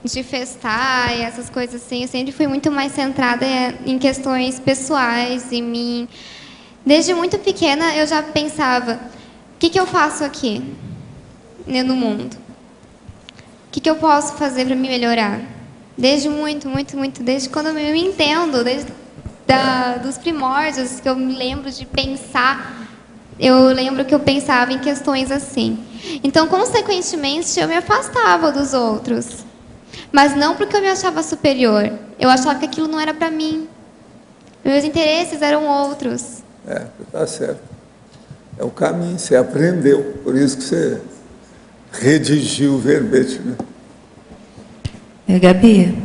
de festar e essas coisas assim. Eu sempre fui muito mais centrada em questões pessoais, em mim. Desde muito pequena eu já pensava, o que eu faço aqui no mundo? O que eu posso fazer para me melhorar? Desde desde quando eu me entendo, dos primórdios que eu me lembro de pensar, eu lembro que eu pensava em questões assim. Então, consequentemente, eu me afastava dos outros. Mas não porque eu me achava superior. Eu achava que aquilo não era para mim. Meus interesses eram outros. Tá certo. É o caminho, você aprendeu. Por isso que você redigiu o verbete, né? Gabi,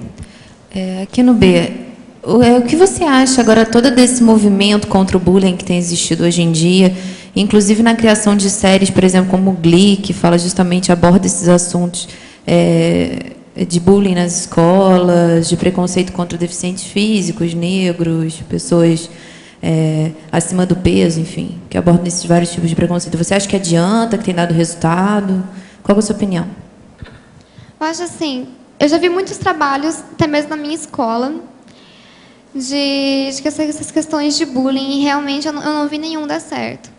aqui no B, o que você acha agora todo desse movimento contra o bullying que tem existido hoje em dia, inclusive na criação de séries, por exemplo, como o Glee, que fala justamente, aborda esses assuntos de bullying nas escolas, de preconceito contra deficientes físicos, negros, pessoas acima do peso, enfim, que abordam esses vários tipos de preconceito. Você acha que adianta, que tem dado resultado? Qual é a sua opinião? Eu acho assim, eu já vi muitos trabalhos, até mesmo na minha escola, de essas questões de bullying, e realmente eu não vi nenhum dar certo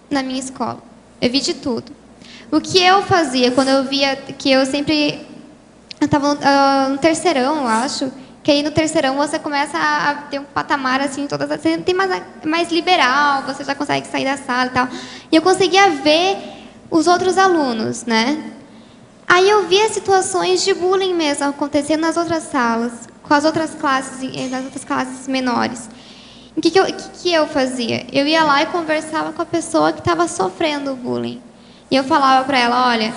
na minha escola. Eu vi de tudo. O que eu fazia quando eu via que eu sempre... Eu estava no terceirão, eu acho, que aí no terceirão você começa a ter um patamar assim, você tem mais liberal, você já consegue sair da sala e tal. E eu conseguia ver os outros alunos, né? Aí eu via situações de bullying mesmo acontecendo nas outras salas, com as outras classes, nas outras classes menores. O que eu fazia? Eu ia lá e conversava com a pessoa que estava sofrendo o bullying. E eu falava para ela, olha,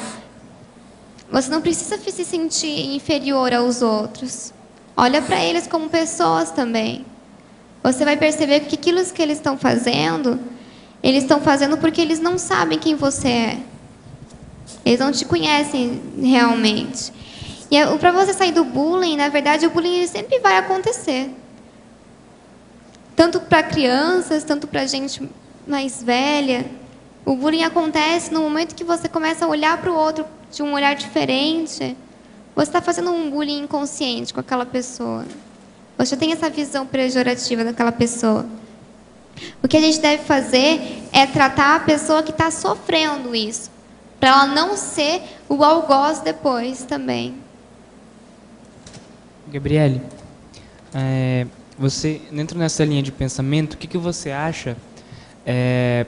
você não precisa se sentir inferior aos outros. Olha para eles como pessoas também. Você vai perceber que aquilo que eles estão fazendo porque eles não sabem quem você é. Eles não te conhecem realmente. E para você sair do bullying, na verdade, o bullying ele sempre vai acontecer. tanto para crianças, tanto para gente mais velha. O bullying acontece no momento que você começa a olhar para o outro de um olhar diferente. Você está fazendo um bullying inconsciente com aquela pessoa. Você tem essa visão pejorativa daquela pessoa. O que a gente deve fazer é tratar a pessoa que está sofrendo isso, para ela não ser o algoz depois também. Gabriele, você, dentro dessa linha de pensamento, o que você acha,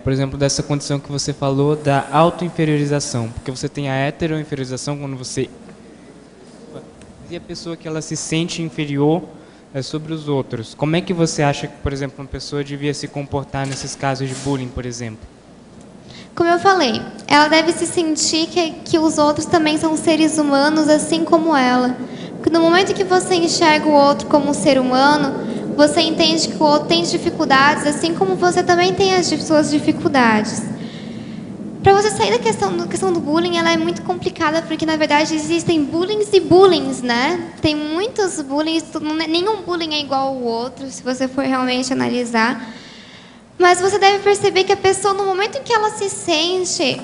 por exemplo, dessa condição que você falou da auto-inferiorização? Porque você tem a hetero-inferiorização quando você... E a pessoa que ela se sente inferior sobre os outros. Como é que você acha que, por exemplo, uma pessoa devia se comportar nesses casos de bullying, por exemplo? Como eu falei, ela deve se sentir que os outros também são seres humanos, assim como ela. Porque no momento que você enxerga o outro como um ser humano, você entende que o outro tem dificuldades, assim como você também tem as suas dificuldades. Para você sair da questão do bullying, ela é muito complicada, porque, na verdade, existem bullyings e bullyings, né? Tem muitos bullying, nenhum bullying é igual ao outro, se você for realmente analisar. Mas você deve perceber que a pessoa, no momento em que ela se sente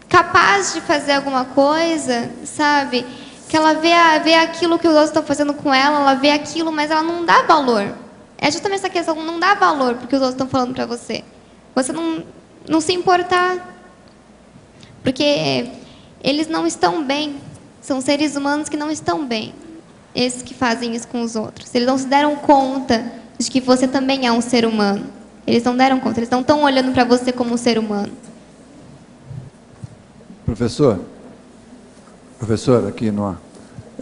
capaz de fazer alguma coisa, sabe? Que ela vê aquilo que os outros estão fazendo com ela vê aquilo, mas ela não dá valor. É justamente essa questão, não dá valor porque os outros estão falando para você. Você não se importar. Porque eles não estão bem. São seres humanos que não estão bem. Esses que fazem isso com os outros. Eles não se deram conta de que você também é um ser humano. Eles não deram conta. Eles não estão olhando para você como um ser humano. Professor, aqui no ar.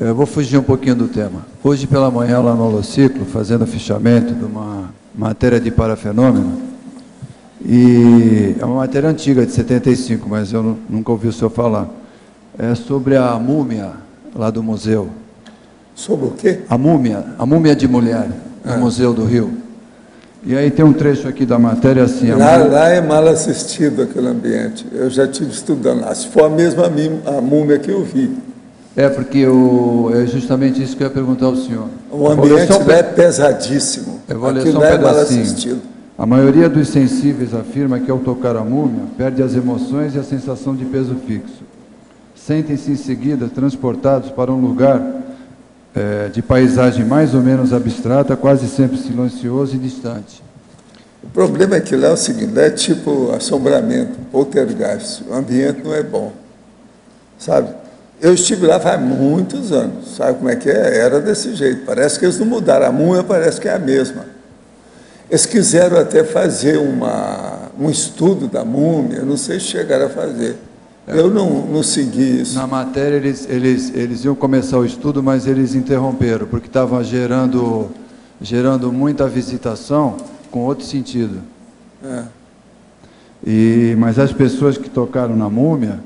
Eu vou fugir um pouquinho do tema. Hoje pela manhã, lá no Holociclo, fazendo fichamento de uma matéria de parafenômeno, e é uma matéria antiga, de 75, mas eu nunca ouvi o senhor falar. É sobre a múmia lá do museu. Sobre o quê? A múmia de mulher, no Museu do Rio. E aí tem um trecho aqui da matéria assim... Lá é mal assistido aquele ambiente. Eu já estive estudando lá. Se for a mesma a múmia que eu vi. Porque é justamente isso que eu ia perguntar ao senhor. O ambiente lá é pesadíssimo. Eu vou ler só um pedacinho. A maioria dos sensíveis afirma que ao tocar a múmia, perde as emoções e a sensação de peso fixo. Sentem-se em seguida transportados para um lugar de paisagem mais ou menos abstrata, quase sempre silencioso e distante. O problema é que lá é o seguinte, é tipo assombramento, poltergeist. O ambiente não é bom. Sabe? Eu estive lá faz muitos anos. Sabe como é que é? Era desse jeito. Parece que eles não mudaram. A múmia parece que é a mesma. Eles quiseram até fazer um estudo da múmia, não sei se chegaram a fazer. Eu não segui isso. Na matéria, eles iam começar o estudo, mas eles interromperam, porque estavam gerando muita visitação com outro sentido. Mas as pessoas que tocaram na múmia,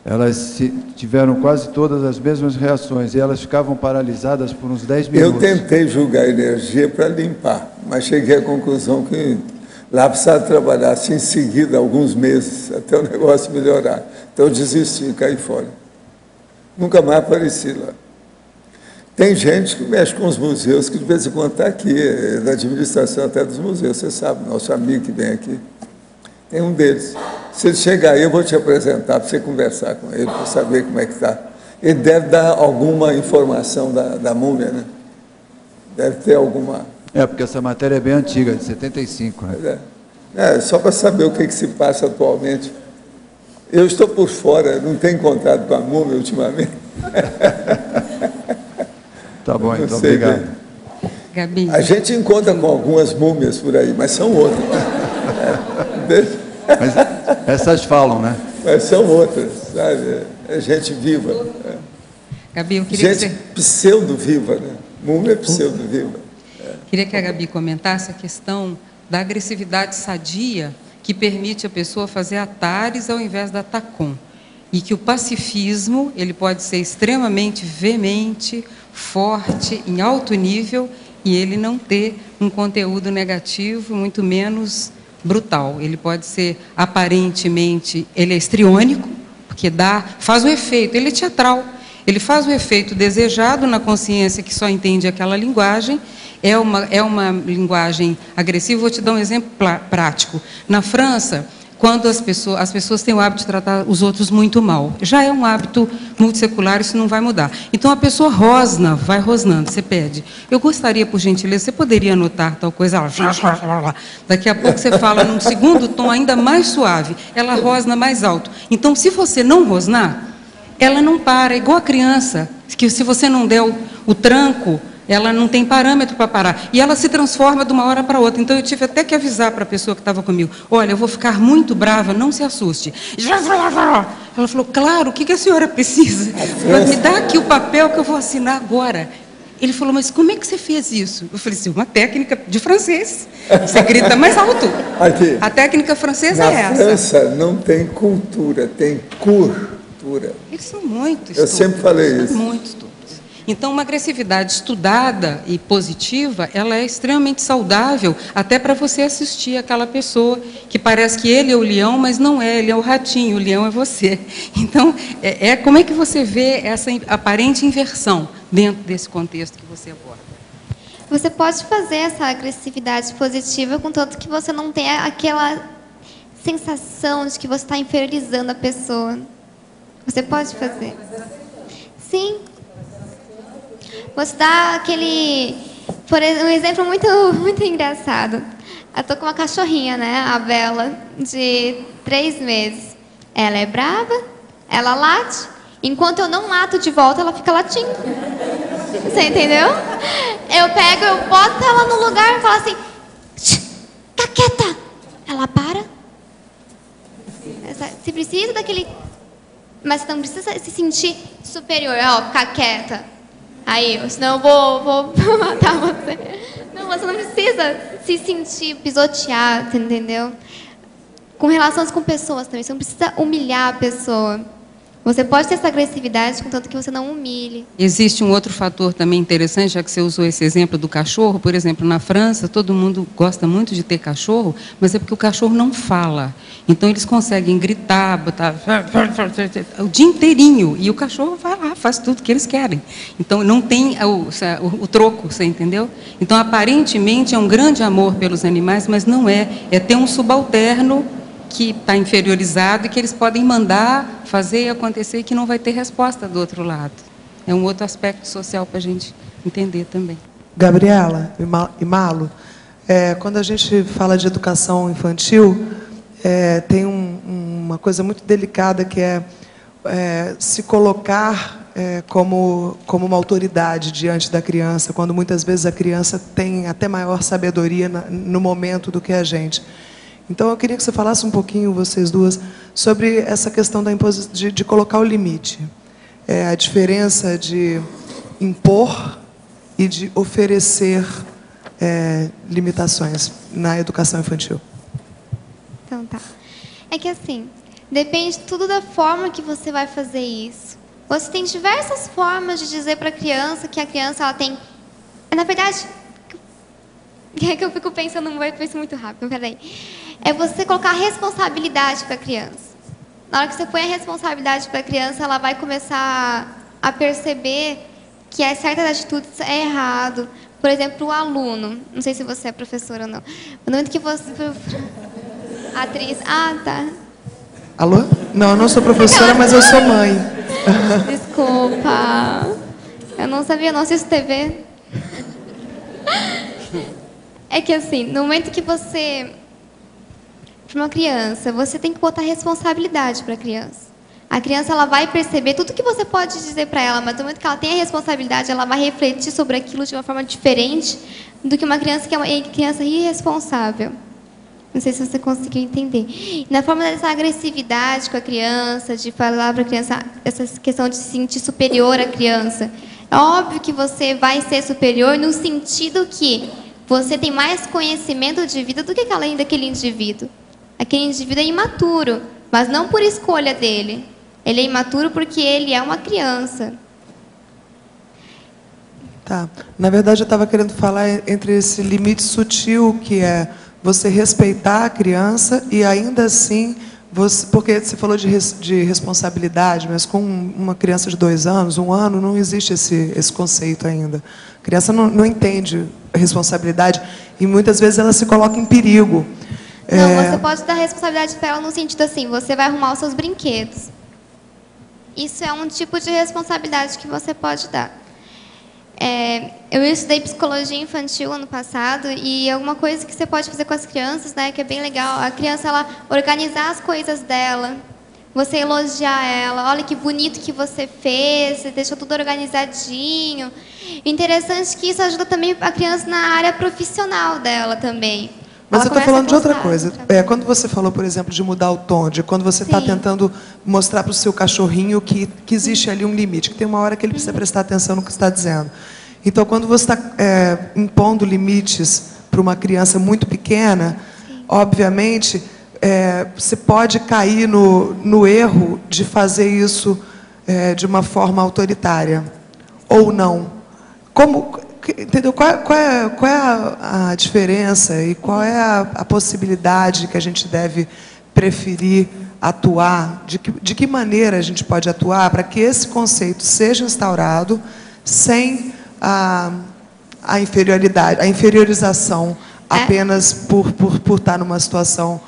elas tiveram quase todas as mesmas reações, e elas ficavam paralisadas por uns 10 minutos. Eu tentei julgar energia para limpar, mas cheguei à conclusão que lá precisava trabalhar assim em seguida, alguns meses, até o negócio melhorar. Então eu desisti e caí fora. Nunca mais apareci lá. Tem gente que mexe com os museus, que de vez em quando está aqui, da administração até dos museus, você sabe, nosso amigo que vem aqui. Tem um deles. Se ele chegar aí, eu vou te apresentar para você conversar com ele, para saber como é que está. Ele deve dar alguma informação da múmia, né? Deve ter alguma... porque essa matéria é bem antiga, de 75, né? Só para saber o que se passa atualmente. Eu estou por fora, não tenho encontrado com a múmia ultimamente. Tá bom, então, obrigado. Gabi. A gente encontra com algumas múmias por aí, mas são outras. Mas essas falam, né? Mas são outras, sabe? É gente viva. Gabi, eu queria gente pseudo-viva, né? Múmia é pseudo-viva. Queria que a Gabi comentasse a questão da agressividade sadia que permite a pessoa fazer atares ao invés da tacon. E que o pacifismo, ele pode ser extremamente veemente, forte, em alto nível, e ele não ter um conteúdo negativo, muito menos brutal. Ele pode ser, aparentemente, ele é histriônico, porque faz o efeito, ele é teatral. Ele faz o efeito desejado na consciência que só entende aquela linguagem. É uma linguagem agressiva. Vou te dar um exemplo prático. Na França, quando as pessoas têm o hábito de tratar os outros muito mal, já é um hábito multissecular, isso não vai mudar. Então, a pessoa rosna, vai rosnando, você pede. Eu gostaria, por gentileza, você poderia anotar tal coisa? Daqui a pouco você fala num segundo tom ainda mais suave. Ela rosna mais alto. Então, se você não rosnar, ela não para, é igual a criança, que se você não der o tranco, ela não tem parâmetro para parar. E ela se transforma de uma hora para outra. Então, eu tive até que avisar para a pessoa que estava comigo, olha, eu vou ficar muito brava, não se assuste. Ela falou, claro, o que a senhora precisa? Me dá aqui o papel que eu vou assinar agora. Ele falou, mas como é que você fez isso? Eu falei assim, uma técnica de francês. Você grita mais alto. Aqui. A técnica francesa é essa. Na França não tem cultura, tem cultura. Eles são muito estudos. Eu sempre falei isso. Muito estudos. Então, uma agressividade estudada e positiva, ela é extremamente saudável, até para você assistir aquela pessoa que parece que ele é o leão, mas não é, ele é o ratinho, o leão é você. Então, como é que você vê essa aparente inversão dentro desse contexto que você aborda? Você pode fazer essa agressividade positiva, contanto que você não tenha aquela sensação de que você está inferiorizando a pessoa. Você pode fazer. Sim. Você dá aquele... Por exemplo, um exemplo muito engraçado. Eu tô com uma cachorrinha, né? A Bela, de 3 meses. Ela é brava, ela late. Enquanto eu não lato de volta, ela fica latindo. Você entendeu? Eu boto ela no lugar e falo assim... Fica quieta! Ela para. Você precisa daquele... Mas você não precisa se sentir superior. Ó, ficar quieta. Aí, senão eu vou matar você. Não, você não precisa se sentir pisoteado, entendeu? Com relações com pessoas também, você não precisa humilhar a pessoa. Você pode ter essa agressividade, contanto que você não humilhe. Existe um outro fator também interessante, já que você usou esse exemplo do cachorro. Por exemplo, na França, todo mundo gosta muito de ter cachorro, mas é porque o cachorro não fala. Então, eles conseguem gritar, botar o dia inteirinho, e o cachorro vai lá, faz tudo que eles querem. Então, não tem o troco, você entendeu? Então, aparentemente, é um grande amor pelos animais, mas não é. É ter um subalterno que está inferiorizado e que eles podem mandar fazer e acontecer e que não vai ter resposta do outro lado. É um outro aspecto social para a gente entender também. Gabriela e Malo, quando a gente fala de educação infantil, tem uma coisa muito delicada que é se colocar como uma autoridade diante da criança, quando muitas vezes a criança tem até maior sabedoria no momento do que a gente. Então, eu queria que você falasse um pouquinho, vocês duas, sobre essa questão de colocar o limite. A diferença de impor e de oferecer limitações na educação infantil. Então, tá. É que assim, depende tudo da forma que você vai fazer isso. Você tem diversas formas de dizer para a criança que a criança ela tem... Na verdade, é que eu fico pensando, eu penso muito rápido, peraí. É você colocar a responsabilidade para a criança. Na hora que você põe a responsabilidade para a criança, ela vai começar a perceber que certas atitudes é errado. Por exemplo, o aluno. Não sei se você é professora ou não. No momento que você... Atriz... Ah, tá. Alô? Não, eu não sou professora, mas eu sou mãe. Desculpa. Eu não sabia, não assisto TV. É que assim, no momento que você... Para uma criança, você tem que botar responsabilidade para a criança. A criança ela vai perceber tudo que você pode dizer para ela, mas no momento que ela tem a responsabilidade, ela vai refletir sobre aquilo de uma forma diferente do que uma criança que é uma criança irresponsável. Não sei se você conseguiu entender. E na forma dessa agressividade com a criança, de falar para a criança essa questão de se sentir superior à criança, é óbvio que você vai ser superior no sentido que você tem mais conhecimento de vida do que daquele indivíduo. Aquele indivíduo é imaturo, mas não por escolha dele. Ele é imaturo porque ele é uma criança. Tá. Na verdade, eu estava querendo falar entre esse limite sutil, que é você respeitar a criança e, ainda assim, porque você falou de responsabilidade, mas com uma criança de 2 anos, 1 ano, não existe esse conceito ainda. A criança não entende a responsabilidade e muitas vezes ela se coloca em perigo. Não, você pode dar responsabilidade para ela no sentido assim, você vai arrumar os seus brinquedos. Isso é um tipo de responsabilidade que você pode dar. Eu estudei psicologia infantil ano passado e alguma coisa que você pode fazer com as crianças, né, que é bem legal, a criança ela organizar as coisas dela, você elogiar ela, olha que bonito que você fez, você deixou tudo organizadinho. Interessante que isso ajuda também a criança na área profissional dela também. Mas eu estou falando de outra coisa. Quando você falou, por exemplo, de mudar o tom, de quando você está tentando mostrar para o seu cachorrinho que existe ali um limite, que tem uma hora que ele precisa prestar atenção no que você está dizendo. Então, quando você está impondo limites para uma criança muito pequena, obviamente, você pode cair no erro de fazer isso de uma forma autoritária. Ou não. Entendeu? Qual é a diferença e qual é a possibilidade que a gente deve preferir atuar? De que maneira a gente pode atuar para que esse conceito seja instaurado sem a inferioridade, a inferiorização apenas por estar numa situação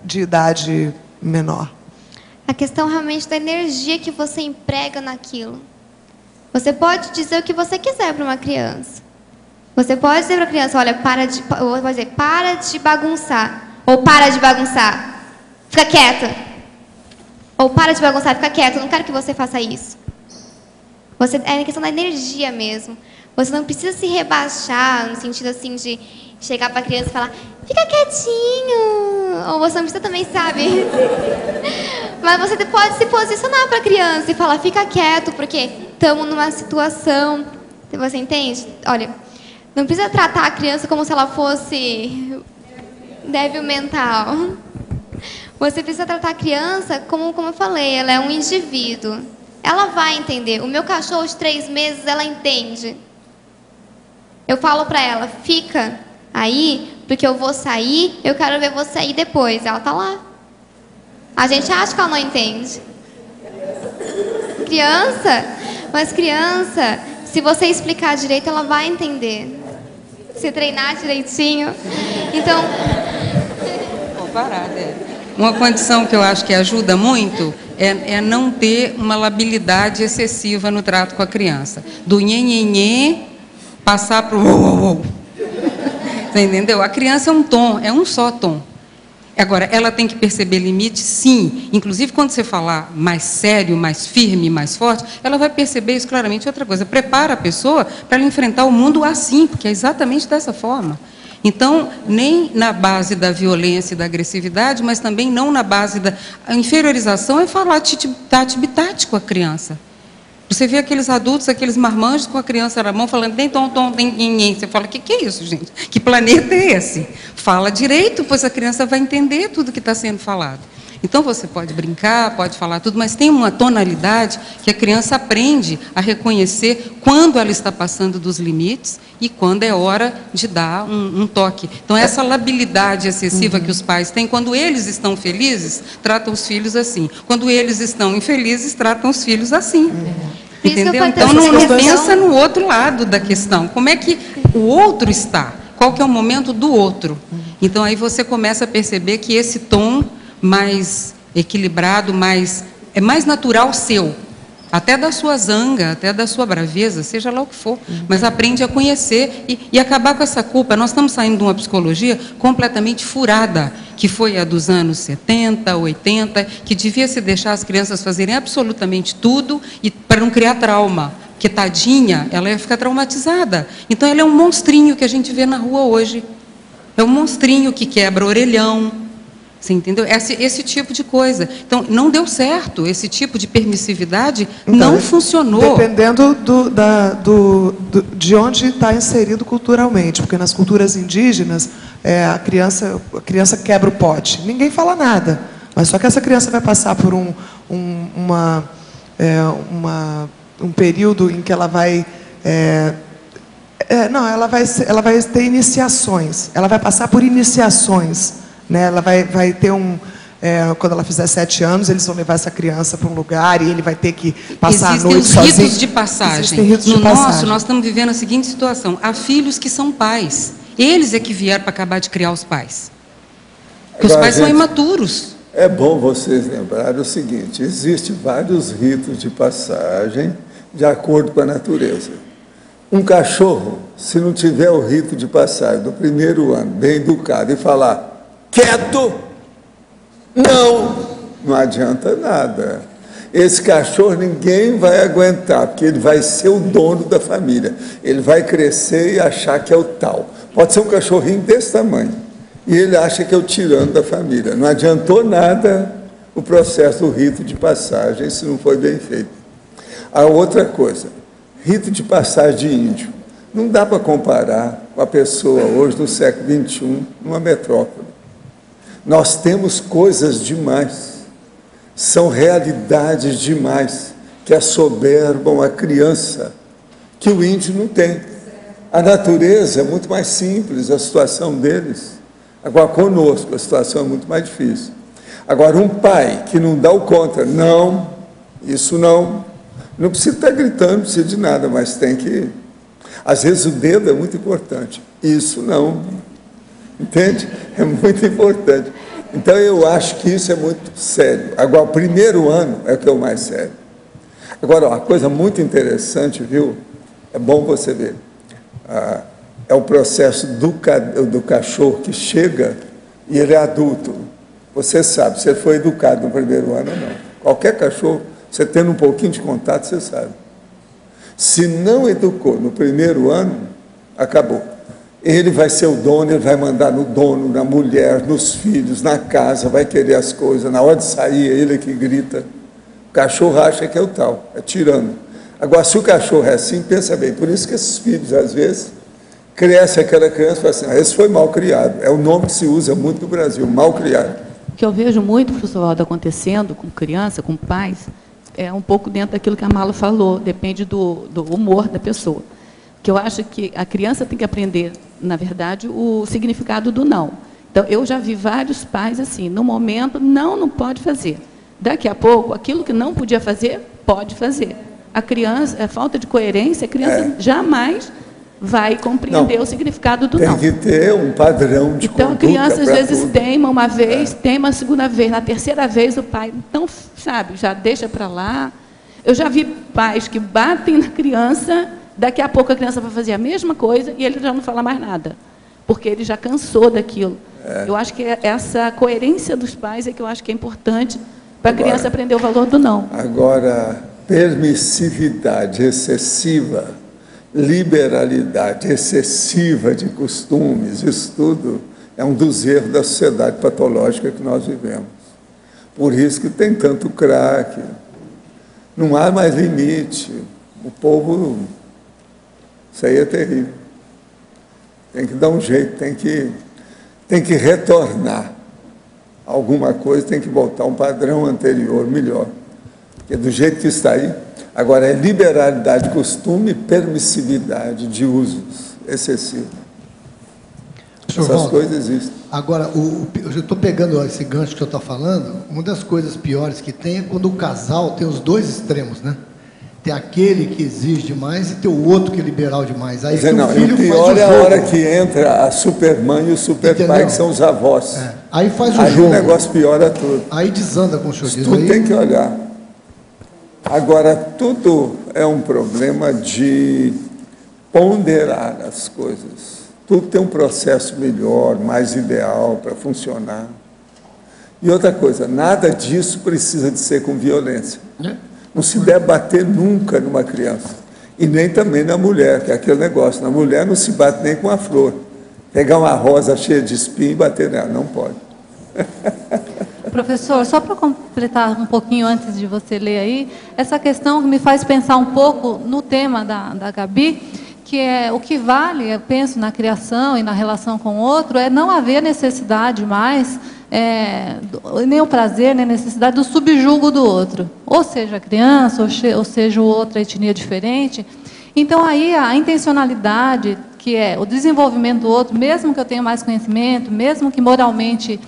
de idade menor? A questão realmente da energia que você emprega naquilo. Você pode dizer o que você quiser para uma criança. Você pode dizer para a criança, olha, para de bagunçar. Ou para de bagunçar. Fica quieta. Ou para de bagunçar, fica quieta. Eu não quero que você faça isso. É questão da energia mesmo. Você não precisa se rebaixar, no sentido assim de chegar para a criança e falar, fica quietinho. Ou você não precisa também, sabe? Mas você pode se posicionar para a criança e falar, fica quieto, porque estamos numa situação. Você entende? Olha, não precisa tratar a criança como se ela fosse débil mental. Você precisa tratar a criança como eu falei, ela é um indivíduo. Ela vai entender. O meu cachorro de 3 meses, ela entende. Eu falo para ela, fica aí, porque eu vou sair, eu quero ver você sair depois. Ela tá lá. A gente acha que ela não entende. Criança, se você explicar direito, ela vai entender. Se treinar direitinho. Então... Uma condição que eu acho que ajuda muito é não ter uma labilidade excessiva no trato com a criança. Do nhenhenhê passar para o uou. Você entendeu? A criança é um tom, é um só tom. Agora, ela tem que perceber limite, sim. Inclusive, quando você falar mais sério, mais firme, mais forte, ela vai perceber isso claramente. Outra coisa, prepara a pessoa para ela enfrentar o mundo assim, porque é exatamente dessa forma. Então, nem na base da violência e da agressividade, mas também não na base da inferiorização, é falar tati-bitati com a criança. Você vê aqueles adultos, aqueles marmanjos com a criança na mão, falando, tem tom, tem nhenhen. Você fala, que é isso, gente? Que planeta é esse? Fala direito, pois a criança vai entender tudo que está sendo falado. Então, você pode brincar, pode falar tudo, mas tem uma tonalidade que a criança aprende a reconhecer quando ela está passando dos limites e quando é hora de dar um toque. Então, essa labilidade excessiva que os pais têm, quando eles estão felizes, tratam os filhos assim. Quando eles estão infelizes, tratam os filhos assim. Entendeu? Então, não pensa no outro lado da questão. Como é que o outro está? Qual que é o momento do outro? Então, aí você começa a perceber que esse tom mais equilibrado, é mais natural seu, até da sua zanga, até da sua braveza, seja lá o que for, mas aprende a conhecer e acabar com essa culpa. Nós estamos saindo de uma psicologia completamente furada, que foi a dos anos 70, 80, que devia se deixar as crianças fazerem absolutamente tudo e para não criar trauma, porque tadinha, ela ia ficar traumatizada. Então ela é um monstrinho que a gente vê na rua hoje, é um monstrinho que quebra orelhão. Você entendeu? Esse tipo de coisa. Então, não deu certo. Esse tipo de permissividade não funcionou. Dependendo de onde está inserido culturalmente. Porque nas culturas indígenas, a criança quebra o pote. Ninguém fala nada. Mas só que essa criança vai passar por um período em que ela vai... ela vai ter iniciações. Ela vai passar por iniciações. Né? Ela vai ter quando ela fizer 7 anos, eles vão levar essa criança para um lugar e ele vai ter que passar Existem a noite os sozinho. ritos de passagem. Existem ritos no de passagem. nosso, nós estamos vivendo a seguinte situação. Há filhos que são pais. Eles é que vieram para acabar de criar os pais. Porque os Agora, pais são gente, imaturos. É bom vocês lembrarem o seguinte: existem vários ritos de passagem de acordo com a natureza. Um cachorro, se não tiver o rito de passagem do primeiro ano, bem educado, e falar quieto, não adianta nada. Esse cachorro ninguém vai aguentar, porque ele vai ser o dono da família. Ele vai crescer e achar que é o tal. Pode ser um cachorrinho desse tamanho. E ele acha que é o tirano da família. Não adiantou nada o processo do rito de passagem, se não foi bem feito. A outra coisa, rito de passagem de índio. Não dá para comparar com a pessoa hoje, no século XXI, numa metrópole. Nós temos coisas demais. São realidades demais que assoberbam a criança, que o índio não tem. A natureza é muito mais simples, a situação deles. Agora, conosco, a situação é muito mais difícil. Agora, um pai que não dá o contra, não, isso não precisa estar gritando, não precisa de nada, mas tem que... Às vezes o dedo é muito importante, isso não, entende? É muito importante. Então, eu acho que isso é muito sério. Agora, o primeiro ano é o que é o mais sério. Agora, uma coisa muito interessante, viu? É bom você ver. É o processo do cachorro que chega e ele é adulto. Você sabe, se ele foi educado no primeiro ano ou não. Qualquer cachorro, você tendo um pouquinho de contato, você sabe. Se não educou no primeiro ano, acabou. Ele vai ser o dono, ele vai mandar no dono, na mulher, nos filhos, na casa, vai querer as coisas. Na hora de sair, é ele que grita. O cachorro acha que é o tal, é tirano. Agora, se o cachorro é assim, pensa bem. Por isso que esses filhos, às vezes, cresce aquela criança e fala assim, esse foi mal criado. É o nome que se usa muito no Brasil, mal criado. O que eu vejo muito, professor Waldo, acontecendo com criança, com pais, é um pouco dentro daquilo que a Mala falou, depende do humor da pessoa. Que eu acho que a criança tem que aprender, na verdade, o significado do não. Então, eu já vi vários pais assim, no momento, não pode fazer. Daqui a pouco, aquilo que não podia fazer, pode fazer. A criança, a falta de coerência, a criança jamais vai compreender o significado do não. Tem que ter um padrão de conduta. Então, a criança, às vezes, tudo. teima uma vez, teima a segunda vez, na terceira vez o pai, então, sabe, já deixa para lá. Eu já vi pais que batem na criança, daqui a pouco a criança vai fazer a mesma coisa e ele já não fala mais nada, porque ele já cansou daquilo. Eu acho que essa coerência dos pais é que eu acho que é importante para a criança aprender o valor do não. Agora, permissividade excessiva, liberalidade excessiva de costumes, isso tudo é um dos erros da sociedade patológica que nós vivemos. Por isso que tem tanto crack, não há mais limite. O povo, isso aí é terrível. Tem que dar um jeito, tem que retornar. Alguma coisa tem que voltar a um padrão anterior, melhor. Porque do jeito que está aí, agora é liberalidade de costume e permissividade de usos excessivos. Essas coisas existem. Agora, eu estou pegando esse gancho que eu estou falando, uma das coisas piores que tem é quando o casal tem os dois extremos, né? Tem aquele que exige demais e tem o outro que é liberal demais. Aí não, o pior é a hora que entra a supermãe e o superpai, que são os avós. Aí faz o jogo. jogo. Aí o negócio piora tudo. Aí desanda com o senhor. Tudo aí tem que olhar. Agora, tudo é um problema de ponderar as coisas. Tudo tem um processo melhor, mais ideal para funcionar. E outra coisa, nada disso precisa de ser com violência. Não se deve bater nunca numa criança. E nem também na mulher, que é aquele negócio. Na mulher não se bate nem com a flor. Pegar uma rosa cheia de espinho e bater nela, não pode. Professor, só para completar um pouquinho antes de você ler aí, essa questão me faz pensar um pouco no tema da Gabi, que é o que vale, eu penso, na criação e na relação com o outro, é não haver necessidade mais, nem o prazer, nem a necessidade do subjugo do outro. Ou seja, a criança, ou seja, outra etnia diferente. Então, aí, a intencionalidade, que é o desenvolvimento do outro, mesmo que eu tenha mais conhecimento, mesmo que moralmente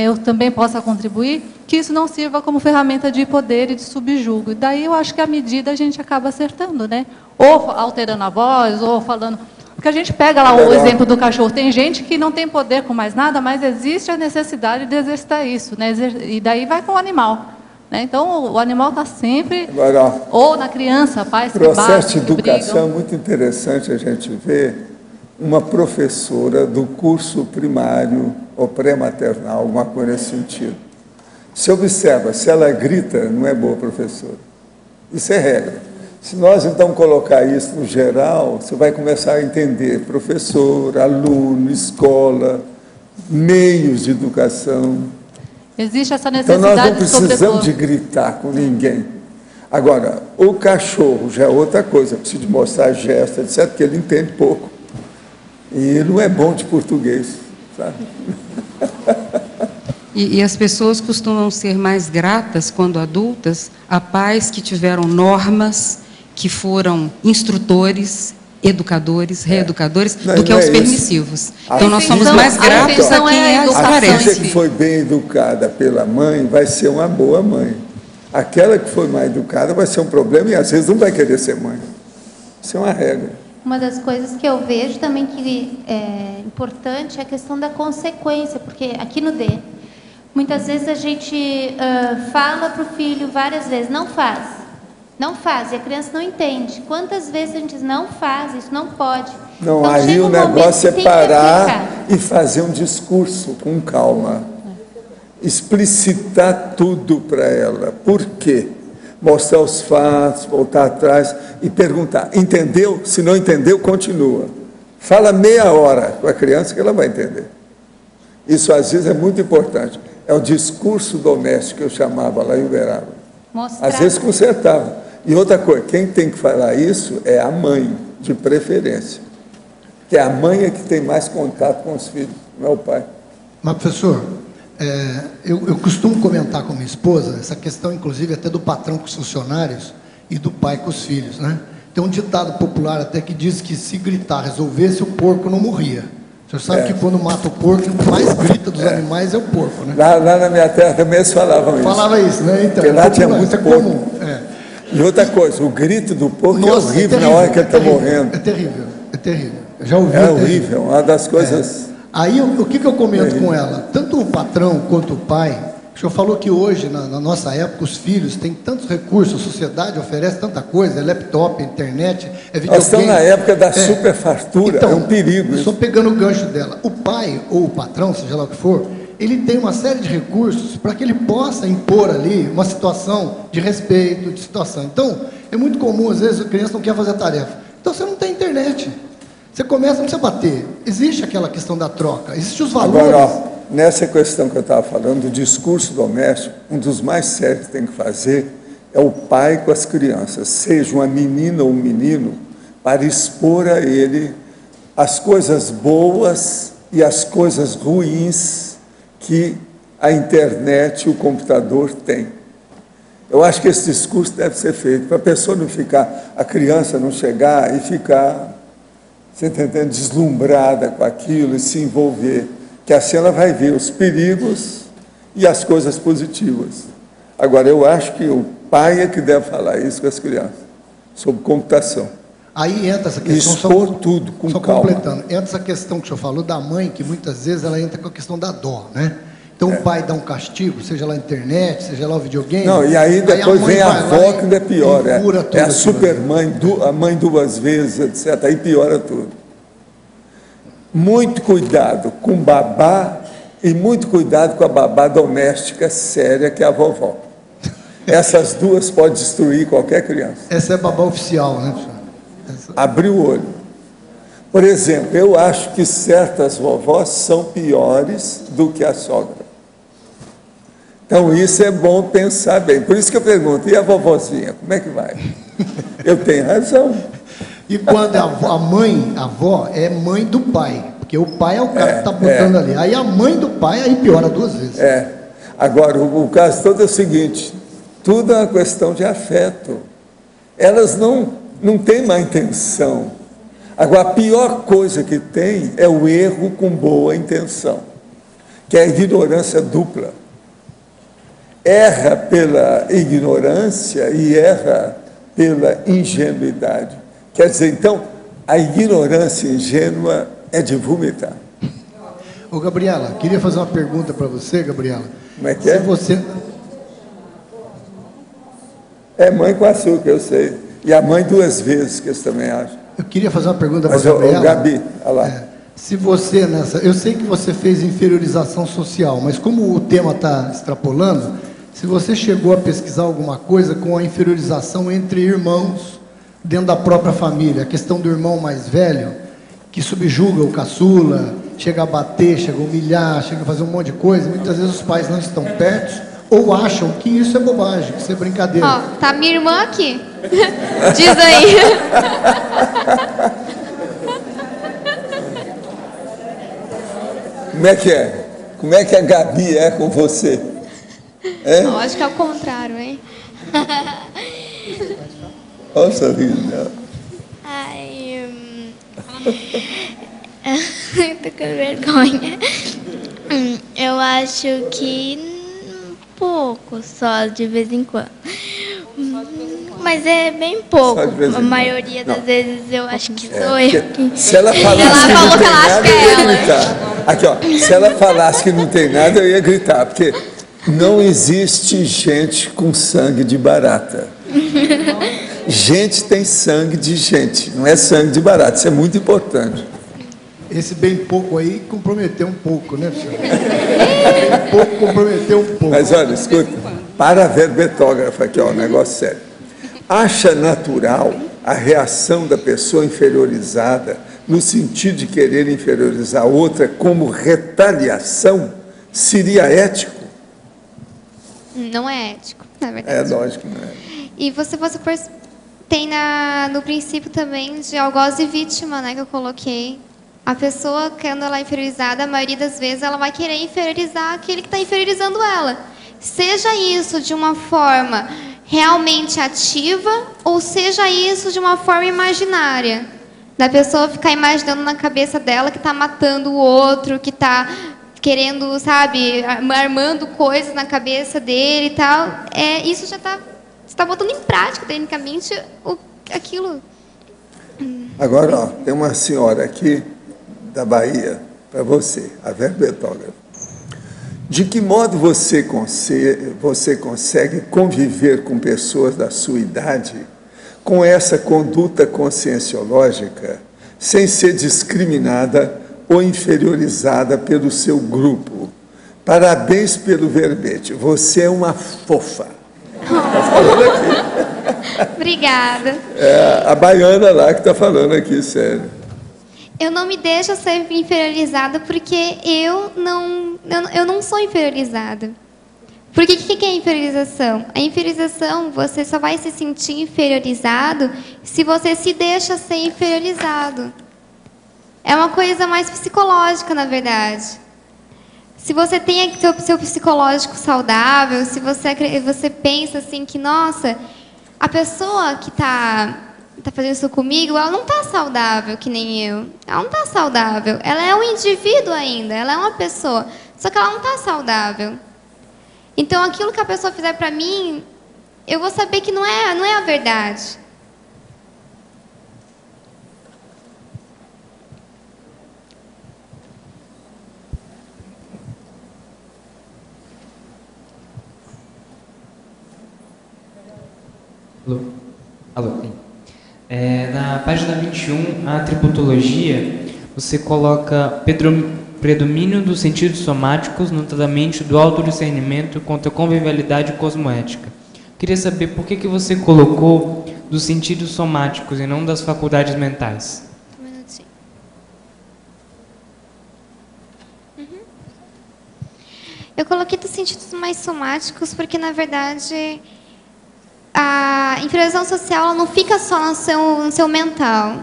eu também possa contribuir, que isso não sirva como ferramenta de poder e de subjugo. E daí eu acho que a medida a gente acaba acertando, né? Ou alterando a voz, ou falando... Porque a gente pega lá o exemplo do cachorro. Tem gente que não tem poder com mais nada, mas existe a necessidade de exercitar isso, né? E daí vai com o animal. Né? Então, o animal está sempre... Agora, ou na criança, pais que processo batem, de educação brigam. é muito interessante a gente ver uma professora do curso primário ou pré-maternal, alguma coisa nesse sentido. Se observa, se ela grita, não é boa professora. Isso é regra. Se nós, então, colocar isso no geral, você vai começar a entender professor, aluno, escola, meios de educação. Existe essa Então, necessidade nós não de precisamos sobrepor. de gritar com ninguém. Agora, o cachorro já é outra coisa, precisa de mostrar gesto, etc., porque ele entende pouco. E não é bom de português, sabe? E as pessoas costumam ser mais gratas, quando adultas, a pais que tiveram normas, que foram instrutores, educadores, reeducadores, do que aos permissivos. Então, nós somos mais gratos a quem A esclarece. filha que foi bem educada pela mãe vai ser uma boa mãe. Aquela que foi mal educada vai ser um problema e, às vezes, não vai querer ser mãe. Isso é uma regra. Uma das coisas que eu vejo também que é importante é a questão da consequência, porque aqui no D, muitas vezes a gente fala para o filho várias vezes, não faz, e a criança não entende. Quantas vezes a gente diz, não faz, isso não pode. Não, então, aí o negócio é tem que parar aplicar. e fazer um discurso com calma. Explicitar tudo para ela. Por quê? Mostrar os fatos, voltar atrás e perguntar. Entendeu? Se não entendeu, continua. Fala meia hora com a criança que ela vai entender. Isso, às vezes, é muito importante. É o discurso doméstico que eu chamava lá em Uberaba. Mostrar. Às vezes consertava. E outra coisa, quem tem que falar isso é a mãe, de preferência. Que a mãe é que tem mais contato com os filhos, não é o pai. Mas, professor, eu costumo comentar com minha esposa essa questão, inclusive, até do patrão com os funcionários e do pai com os filhos, né? Tem um ditado popular até que diz que se gritar resolvesse, o porco não morria. O senhor sabe que quando mata o porco, o que mais grita dos animais é o porco, né? Lá na minha terra também eles falavam isso. Falava isso, né? Então, porque lá tinha muito porco. Comum. E outra coisa, o grito do porco é horrível na hora que ele está morrendo. É terrível, é terrível. Eu já ouvi. É horrível, uma das coisas... Aí, o que eu comento com ela? Tanto o patrão quanto o pai, o senhor falou que hoje, na nossa época, os filhos têm tantos recursos, a sociedade oferece tanta coisa, é laptop, internet, é videogame. Nós estamos na época da superfartura, então, é um perigo. Estou pegando o gancho dela. O pai ou o patrão, seja lá o que for, ele tem uma série de recursos para que ele possa impor ali uma situação de respeito, de situação. Então, é muito comum, às vezes, a criança não quer fazer a tarefa. Então, você não tem internet. Você começa, não precisa bater. Existe aquela questão da troca, existem os valores. Agora, nessa questão que eu estava falando, do discurso doméstico, um dos mais sérios que tem que fazer é o pai com as crianças, seja uma menina ou um menino, para expor a ele as coisas boas e as coisas ruins que a internet e o computador têm. Eu acho que esse discurso deve ser feito, para a pessoa não ficar, a criança não chegar e ficar, você está entendendo, deslumbrada com aquilo e se envolver, que assim ela vai ver os perigos e as coisas positivas. Agora, eu acho que o pai é que deve falar isso com as crianças, sobre computação. Aí entra essa questão... Expor tudo com calma. Completando, entra essa questão que o senhor falou da mãe, que muitas vezes ela entra com a questão da dó, né? Então o pai dá um castigo, seja lá a internet, seja lá o videogame. Não, e aí depois vem a avó, que ainda é pior. É a supermãe, a mãe duas vezes, etc. Aí piora tudo. Muito cuidado com babá e muito cuidado com a babá doméstica séria, que é a vovó. Essas duas podem destruir qualquer criança. Essa é a babá oficial, né, professor? Abrir o olho. Por exemplo, eu acho que certas vovós são piores do que a sogra. Então, isso é bom pensar bem. Por isso que eu pergunto, e a vovozinha, como é que vai? Eu tenho razão. E quando a mãe, a avó, é mãe do pai, porque o pai é o cara que está botando ali. Aí a mãe do pai, aí piora duas vezes. Agora, o caso todo é o seguinte, tudo é uma questão de afeto. Elas não têm má intenção. Agora, a pior coisa que tem é o erro com boa intenção. que é a ignorância dupla. Erra pela ignorância e erra pela ingenuidade. Quer dizer, então, a ignorância ingênua é de vomitar. Ô, Gabriela, queria fazer uma pergunta para você, Gabriela. Como é que é? Se você... É mãe com açúcar, eu sei. E a mãe 2 vezes, que eles também acham. Eu queria fazer uma pergunta para a Mas, Gabriela. o Gabi, olha lá. Se você, eu sei que você fez inferiorização social, mas como o tema está extrapolando, se você chegou a pesquisar alguma coisa com a inferiorização entre irmãos dentro da própria família, a questão do irmão mais velho, que subjuga o caçula, chega a bater, chega a humilhar, chega a fazer um monte de coisa, muitas vezes os pais não estão perto ou acham que isso é bobagem, que isso é brincadeira. Ó, tá minha irmã aqui. Diz aí. Como é que é? Como é que a Gabi é com você? É? Não, acho que é o contrário, hein? Olha o sorriso dela. Ai, tô com vergonha. Eu acho que pouco só, de vez em quando. Mas é bem pouco. A maioria das vezes eu acho que sou eu. Se ela falasse que não tem nada, eu ia gritar. Aqui, ó. Se ela falasse que não tem nada, eu ia gritar, porque não existe gente com sangue de barata. Gente tem sangue de gente, não é sangue de barata. Isso é muito importante. Esse bem pouco aí comprometeu um pouco, né, senhor? Bem pouco comprometeu um pouco. Mas olha, escuta, para verbetógrafo aqui, ó, um negócio sério. Acha natural a reação da pessoa inferiorizada no sentido de querer inferiorizar a outra como retaliação? Seria ético? Não é ético, na verdade. É lógico que não é. E você tem no princípio também de algoz e vítima, né, que eu coloquei. A pessoa, quando ela é inferiorizada, a maioria das vezes ela vai querer inferiorizar aquele que está inferiorizando ela. Seja isso de uma forma realmente ativa ou seja isso de uma forma imaginária. Da pessoa ficar imaginando na cabeça dela que está matando o outro, que está querendo, sabe, armando coisas na cabeça dele e tal. Isso já está botando em prática, tecnicamente, aquilo. Agora, ó, tem uma senhora aqui da Bahia, para você, a verbetógrafa. De que modo você consegue conviver com pessoas da sua idade com essa conduta conscienciológica sem ser discriminada ou inferiorizada pelo seu grupo? Parabéns pelo verbete, você é uma fofa. Está falando aqui. Obrigada. É a baiana lá que está falando aqui, sério. Eu não me deixo ser inferiorizada porque eu não sou inferiorizada. Porque o que é inferiorização? A inferiorização, você só vai se sentir inferiorizado se você se deixa ser inferiorizado. É uma coisa mais psicológica, na verdade. Se você tem seu psicológico saudável, se você pensa assim que, nossa, a pessoa que está fazendo isso comigo, ela não está saudável que nem eu. Ela não está saudável. Ela é um indivíduo ainda, ela é uma pessoa. Só que ela não está saudável. Então, aquilo que a pessoa fizer para mim, eu vou saber que não é a verdade. Alô. Na página 21, a triputologia, você coloca predomínio dos sentidos somáticos, notadamente do autodiscernimento contra a convivialidade cosmoética. Queria saber por que você colocou dos sentidos somáticos e não das faculdades mentais. Um minutinho. Eu coloquei dos sentidos mais somáticos porque, na verdade, a inferiorização social ela não fica só no seu mental.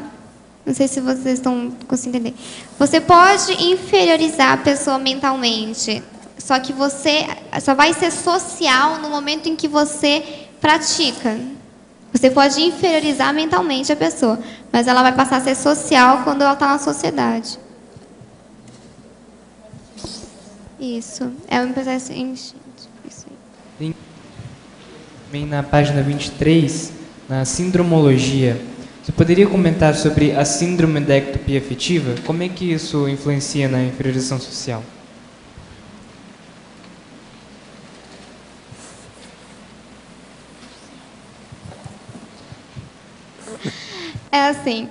Não sei se vocês estão conseguindo entender. Você pode inferiorizar a pessoa mentalmente, só que você só vai ser social no momento em que você pratica. Você pode inferiorizar mentalmente a pessoa, mas ela vai passar a ser social quando ela está na sociedade. Isso, é um processo instinto. Isso aí. Também na página 23, na sindromologia, você poderia comentar sobre a síndrome da ectopia afetiva? Como é que isso influencia na inferiorização social? É assim,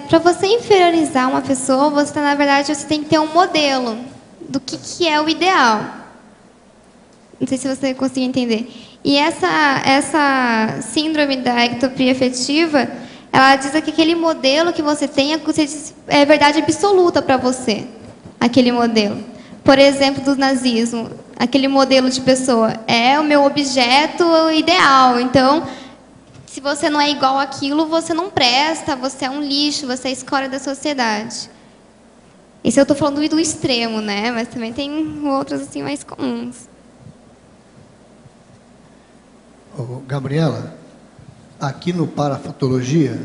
para você inferiorizar uma pessoa, você, na verdade, você tem que ter um modelo do que é o ideal. Não sei se você conseguiu entender. E essa síndrome da ectopia afetiva, ela diz que aquele modelo que você tem é verdade absoluta para você, aquele modelo. Por exemplo, do nazismo, aquele modelo de pessoa é o meu objeto ideal. Então, se você não é igual àquilo, você não presta, você é um lixo, você é a escória da sociedade. Isso eu estou falando do extremo, né? Mas também tem outros assim mais comuns. Gabriela, aqui no Parafatologia,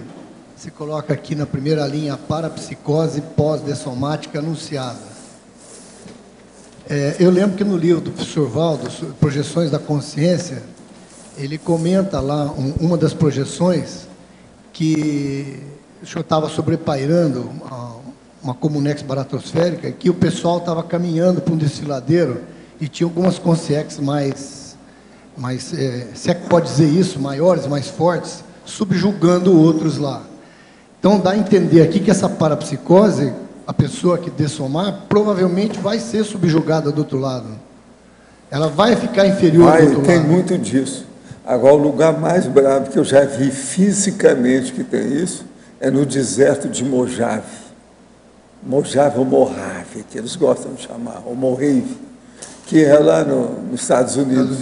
se coloca aqui na primeira linha parapsicose pós-dessomática anunciada. Eu lembro que no livro do professor Valdo, Projeções da Consciência, ele comenta lá uma das projeções que o senhor estava sobrepairando uma comunex baratosférica, que o pessoal estava caminhando para um desfiladeiro e tinha algumas consciências se é que pode dizer isso, maiores, mais fortes, subjugando outros lá. Então, dá a entender aqui que essa parapsicose, a pessoa que dessomar, provavelmente vai ser subjugada do outro lado. Ela vai ficar inferior do outro lado. Tem muito disso. Agora, o lugar mais bravo que eu já vi fisicamente que tem isso é no deserto de Mojave. Mojave ou Mojave, que eles gostam de chamar, ou Mojave, que é lá nos Estados Unidos.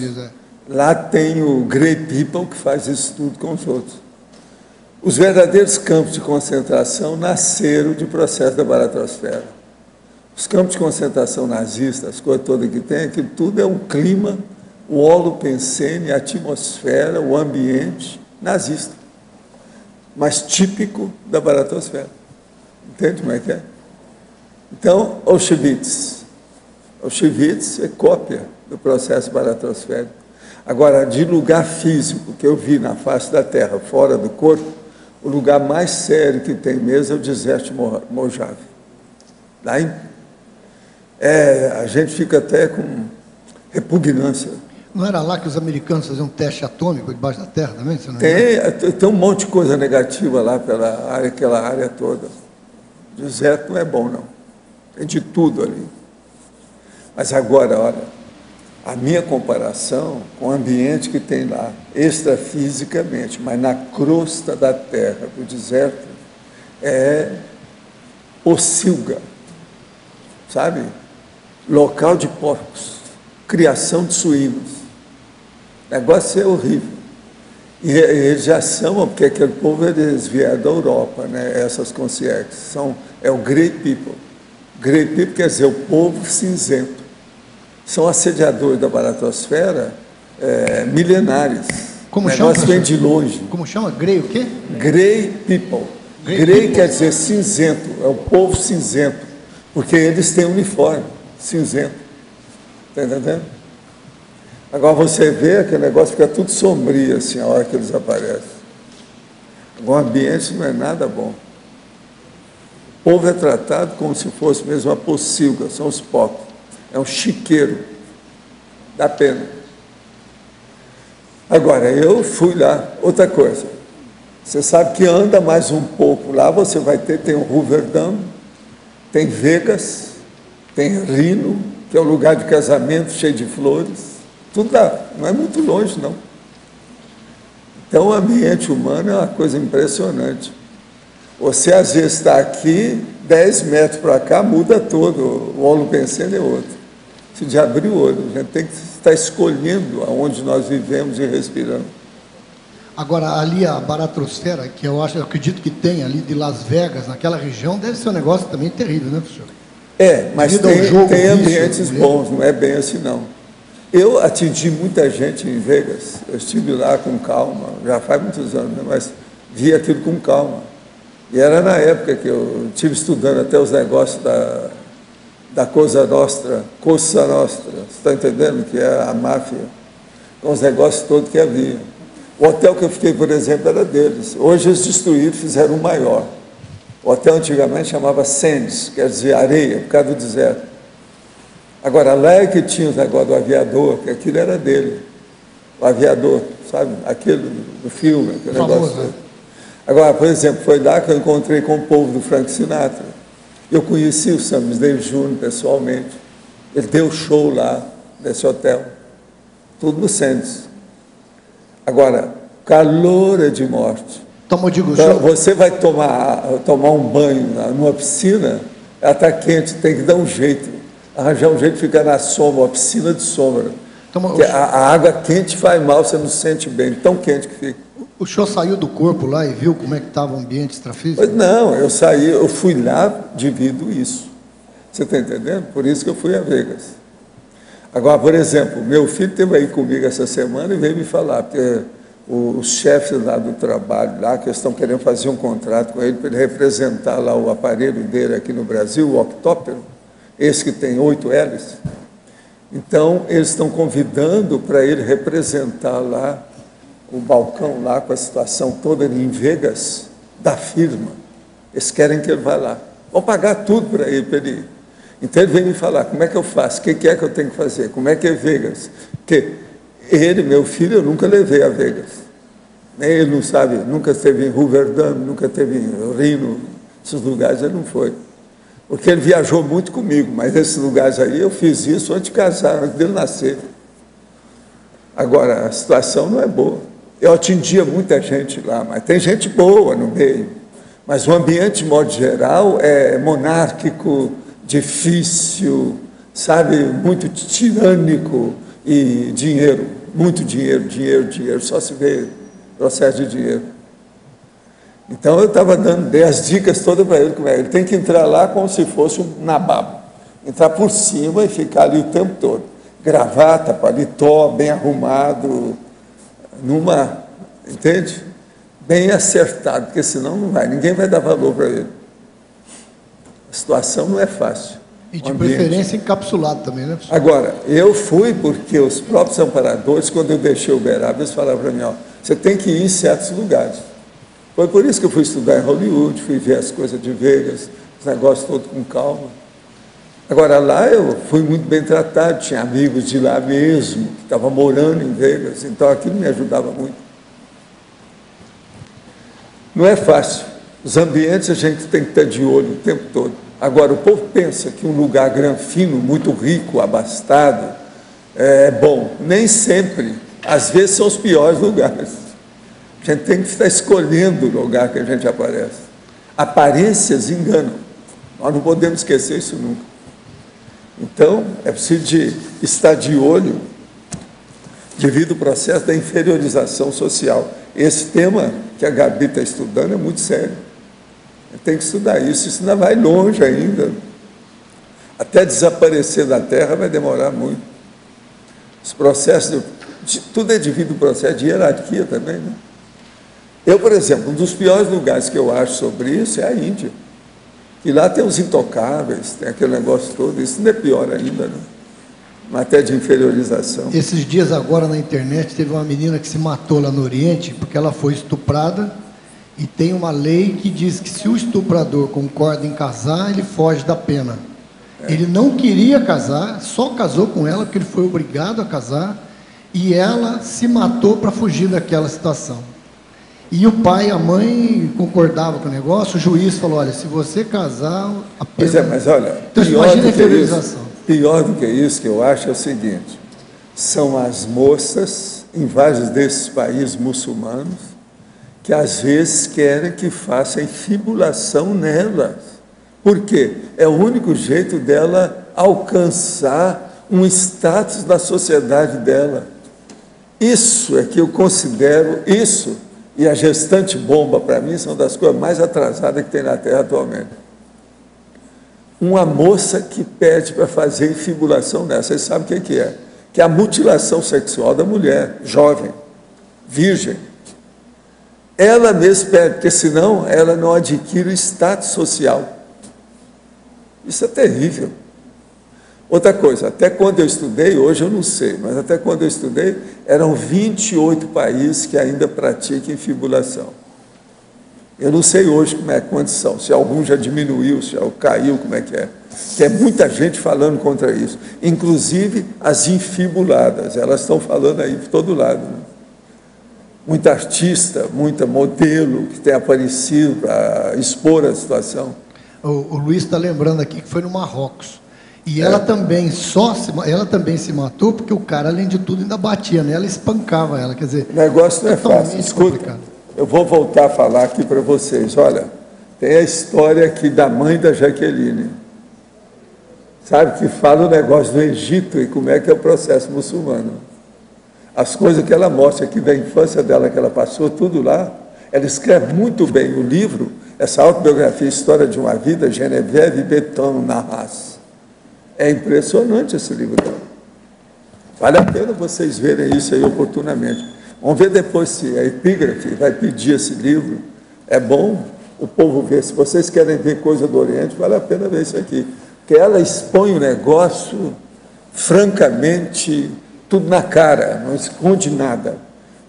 Lá tem o Grey People, que faz isso tudo com os outros. Os verdadeiros campos de concentração nasceram de processo da baratosfera. Os campos de concentração nazistas, as coisas todas que tem, aquilo tudo é um clima, o holopensene, a atmosfera, o ambiente nazista, mas típico da baratosfera. Entende como é que é? Então, Auschwitz é cópia do processo baratosférico. Agora, de lugar físico que eu vi na face da Terra, fora do corpo, o lugar mais sério que tem mesmo é o deserto de Mojave. Daí, a gente fica até com repugnância. Não era lá que os americanos faziam um teste atômico debaixo da Terra também? Você não tem um monte de coisa negativa lá pela área, aquela área toda. O deserto não é bom, não. Tem de tudo ali. Mas agora, olha, a minha comparação com o ambiente que tem lá, extrafisicamente, mas na crosta da terra, do deserto, é pocilga, sabe? Local de porcos, criação de suínos. O negócio é horrível. E eles já são, porque aquele povo, eles vieram da Europa, né? Essas consciências. É o Grey People. Grey People quer dizer o povo cinzento. São assediadores da baratosfera milenares. Como o negócio vem de longe. Como chama? Grey o quê? Grey People. Grey quer dizer cinzento, é o povo cinzento, porque eles têm uniforme cinzento. Está entendendo? Agora você vê que o negócio fica tudo sombrio assim, a hora que eles aparecem. O ambiente não é nada bom. O povo é tratado como se fosse mesmo a pocilga, são os porcos. É um chiqueiro, dá pena. Agora, eu fui lá, outra coisa, você sabe que anda mais um pouco lá, você vai tem o Riverdale, tem Vegas, tem Reno, que é um lugar de casamento cheio de flores, tudo lá, não é muito longe, não. Então, o ambiente humano é uma coisa impressionante. Você, às vezes, está aqui, 10 metros para cá, muda todo, o holopensene é outro. De abrir o olho, a gente tem que estar escolhendo aonde nós vivemos e respiramos. Agora, ali a baratosfera, que eu acredito que tem ali de Las Vegas, naquela região, deve ser um negócio também terrível, né, professor? Mas tem ambientes bons, não é bem assim, não. Eu atingi muita gente em Vegas, eu estive lá com calma, já faz muitos anos, né, mas vi aquilo com calma. E era na época que eu estive estudando até os negócios da Cosa Nostra, você está entendendo? Que é a máfia, com os negócios todos que havia. O hotel que eu fiquei, por exemplo, era deles. Hoje eles destruíram, fizeram um maior. O hotel antigamente chamava Sands, quer dizer areia, por causa do deserto. Agora, lá é que tinha o negócio do aviador, que aquilo era dele. O aviador, sabe? Aquele do filme, aquele negócio todo. Agora, por exemplo, foi lá que eu encontrei com o povo do Frank Sinatra. Eu conheci o Sam Davis Jr. pessoalmente. Ele deu show lá, nesse hotel. Tudo no Sands. Agora, calor é de morte. Então, você vai tomar um banho numa piscina, ela está quente, tem que dar um jeito. Arranjar um jeito de ficar na sombra, uma piscina de sombra. Porque a água quente faz mal, você não sente bem, tão quente que fica. O senhor saiu do corpo lá e viu como é que estava o ambiente extrafísico? Não, eu fui lá devido isso. Você está entendendo? Por isso que eu fui a Vegas. Agora, por exemplo, meu filho esteve aí comigo essa semana e veio me falar, porque os chefes lá do trabalho, lá, que estão querendo fazer um contrato com ele para ele representar lá o aparelho dele aqui no Brasil, o Octóptero, esse que tem 8 hélices. Então, eles estão convidando para ele representar lá o balcão lá com a situação toda em Vegas, da firma. Eles querem que ele vá lá. Vão pagar tudo para ele ir. Então ele vem me falar, como é que eu faço? O que é que eu tenho que fazer? Como é que é Vegas? Porque ele, meu filho, eu nunca levei a Vegas. Nem ele não sabe, nunca esteve em Hoover Dam, nunca esteve em Reno, esses lugares ele não foi. Porque ele viajou muito comigo, mas esses lugares aí eu fiz isso antes de casar, antes dele nascer. Agora, a situação não é boa. Eu atendia muita gente lá, mas tem gente boa no meio. Mas o ambiente, de modo geral, é monárquico, difícil, sabe, muito tirânico e dinheiro, muito dinheiro, só se vê processo de dinheiro. Então eu estava dando as dicas todas para ele, como é. Ele tem que entrar lá como se fosse um nababo, entrar por cima e ficar ali o tempo todo. Gravata, paletó, bem arrumado, entende? Bem acertado, porque senão não vai, ninguém vai dar valor para ele. A situação não é fácil. E de preferência encapsulado também, né, professor? Agora, eu fui porque os próprios amparadores, quando eu deixei o Uberaba, eles falaram para mim, ó, você tem que ir em certos lugares. Foi por isso que eu fui estudar em Hollywood, fui ver as coisas de Vegas, os negócios todos com calma. Agora, lá eu fui muito bem tratado, tinha amigos de lá mesmo, que estavam morando em Vegas, então aquilo me ajudava muito. Não é fácil. Os ambientes a gente tem que estar de olho o tempo todo. Agora, o povo pensa que um lugar granfino, muito rico, abastado, é bom. Nem sempre. Às vezes são os piores lugares. A gente tem que estar escolhendo o lugar que a gente aparece. Aparências enganam. Nós não podemos esquecer isso nunca. Então, é preciso estar de olho devido ao processo da inferiorização social. Esse tema que a Gabi está estudando é muito sério. Tem que estudar isso ainda vai longe ainda. Até desaparecer da Terra vai demorar muito. Os processos, tudo é devido ao processo de hierarquia também, né? Eu, por exemplo, um dos piores lugares que eu acho sobre isso é a Índia. E lá tem os intocáveis, tem aquele negócio todo, isso ainda é pior ainda, né? Matéria de inferiorização. Esses dias agora na internet teve uma menina que se matou lá no Oriente porque ela foi estuprada e tem uma lei que diz que se o estuprador concorda em casar, ele foge da pena. Ele não queria casar, só casou com ela porque ele foi obrigado a casar e ela se matou para fugir daquela situação. E o pai e a mãe concordavam com o negócio, o juiz falou, olha, se você casar, a pena... Pois é, mas olha, então, imagina a inferiorização. Pior do que isso que eu acho é o seguinte, são as moças em vários desses países muçulmanos que às vezes querem que faça infibulação nelas. Por quê? É o único jeito dela alcançar um status na sociedade dela. Isso é que eu considero, isso e a gestante bomba, para mim, são das coisas mais atrasadas que tem na Terra atualmente. Uma moça que pede para fazer infibulação nela, vocês sabem o que é? Que é a mutilação sexual da mulher, jovem, virgem. Ela mesma pede, porque senão ela não adquire o status social. Isso é terrível. Outra coisa, até quando eu estudei, hoje eu não sei, mas até quando eu estudei, eram 28 países que ainda praticam infibulação. Eu não sei hoje como é a condição, se algum já diminuiu, se caiu, como é que é. Tem muita gente falando contra isso. Inclusive as infibuladas, elas estão falando aí por todo lado. Né? Muita artista, muita modelo que tem aparecido para expor a situação. O Luiz está lembrando aqui que foi no Marrocos. E ela também se matou porque o cara, além de tudo, ainda batia nela e espancava ela. Quer dizer, o negócio não é fácil. Escuta, eu vou voltar a falar aqui para vocês. Olha, tem a história aqui da mãe da Jaqueline. Sabe, que fala o negócio do Egito e como é que é o processo muçulmano. As coisas que ela mostra aqui da infância dela, que ela passou, tudo lá. Ela escreve muito bem o livro, essa autobiografia, História de uma Vida, Geneviève Beton Narras. É impressionante esse livro dela. Vale a pena vocês verem isso aí oportunamente. Vamos ver depois se a Epígrafe vai pedir esse livro. É bom o povo ver. Se vocês querem ver coisa do Oriente, vale a pena ver isso aqui. Porque ela expõe o negócio francamente, tudo na cara, não esconde nada.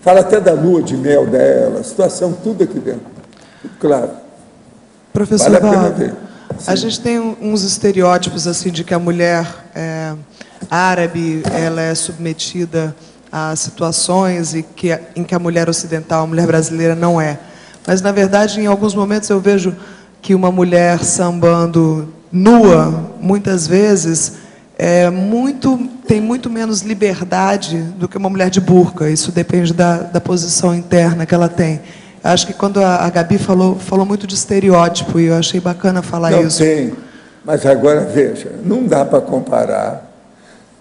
Fala até da lua de mel dela, situação, tudo aqui dentro. Tudo claro. Professor vale a pena Barro, ver. a gente tem uns estereótipos assim de que a mulher árabe ela é submetida a situações em que a mulher ocidental, a mulher brasileira não é. Mas, na verdade, em alguns momentos eu vejo que uma mulher sambando nua, muitas vezes, tem muito menos liberdade do que uma mulher de burca. Isso depende da posição interna que ela tem. Acho que quando a Gabi falou muito de estereótipo, e eu achei bacana falar isso. Não tem, mas agora veja, não dá para comparar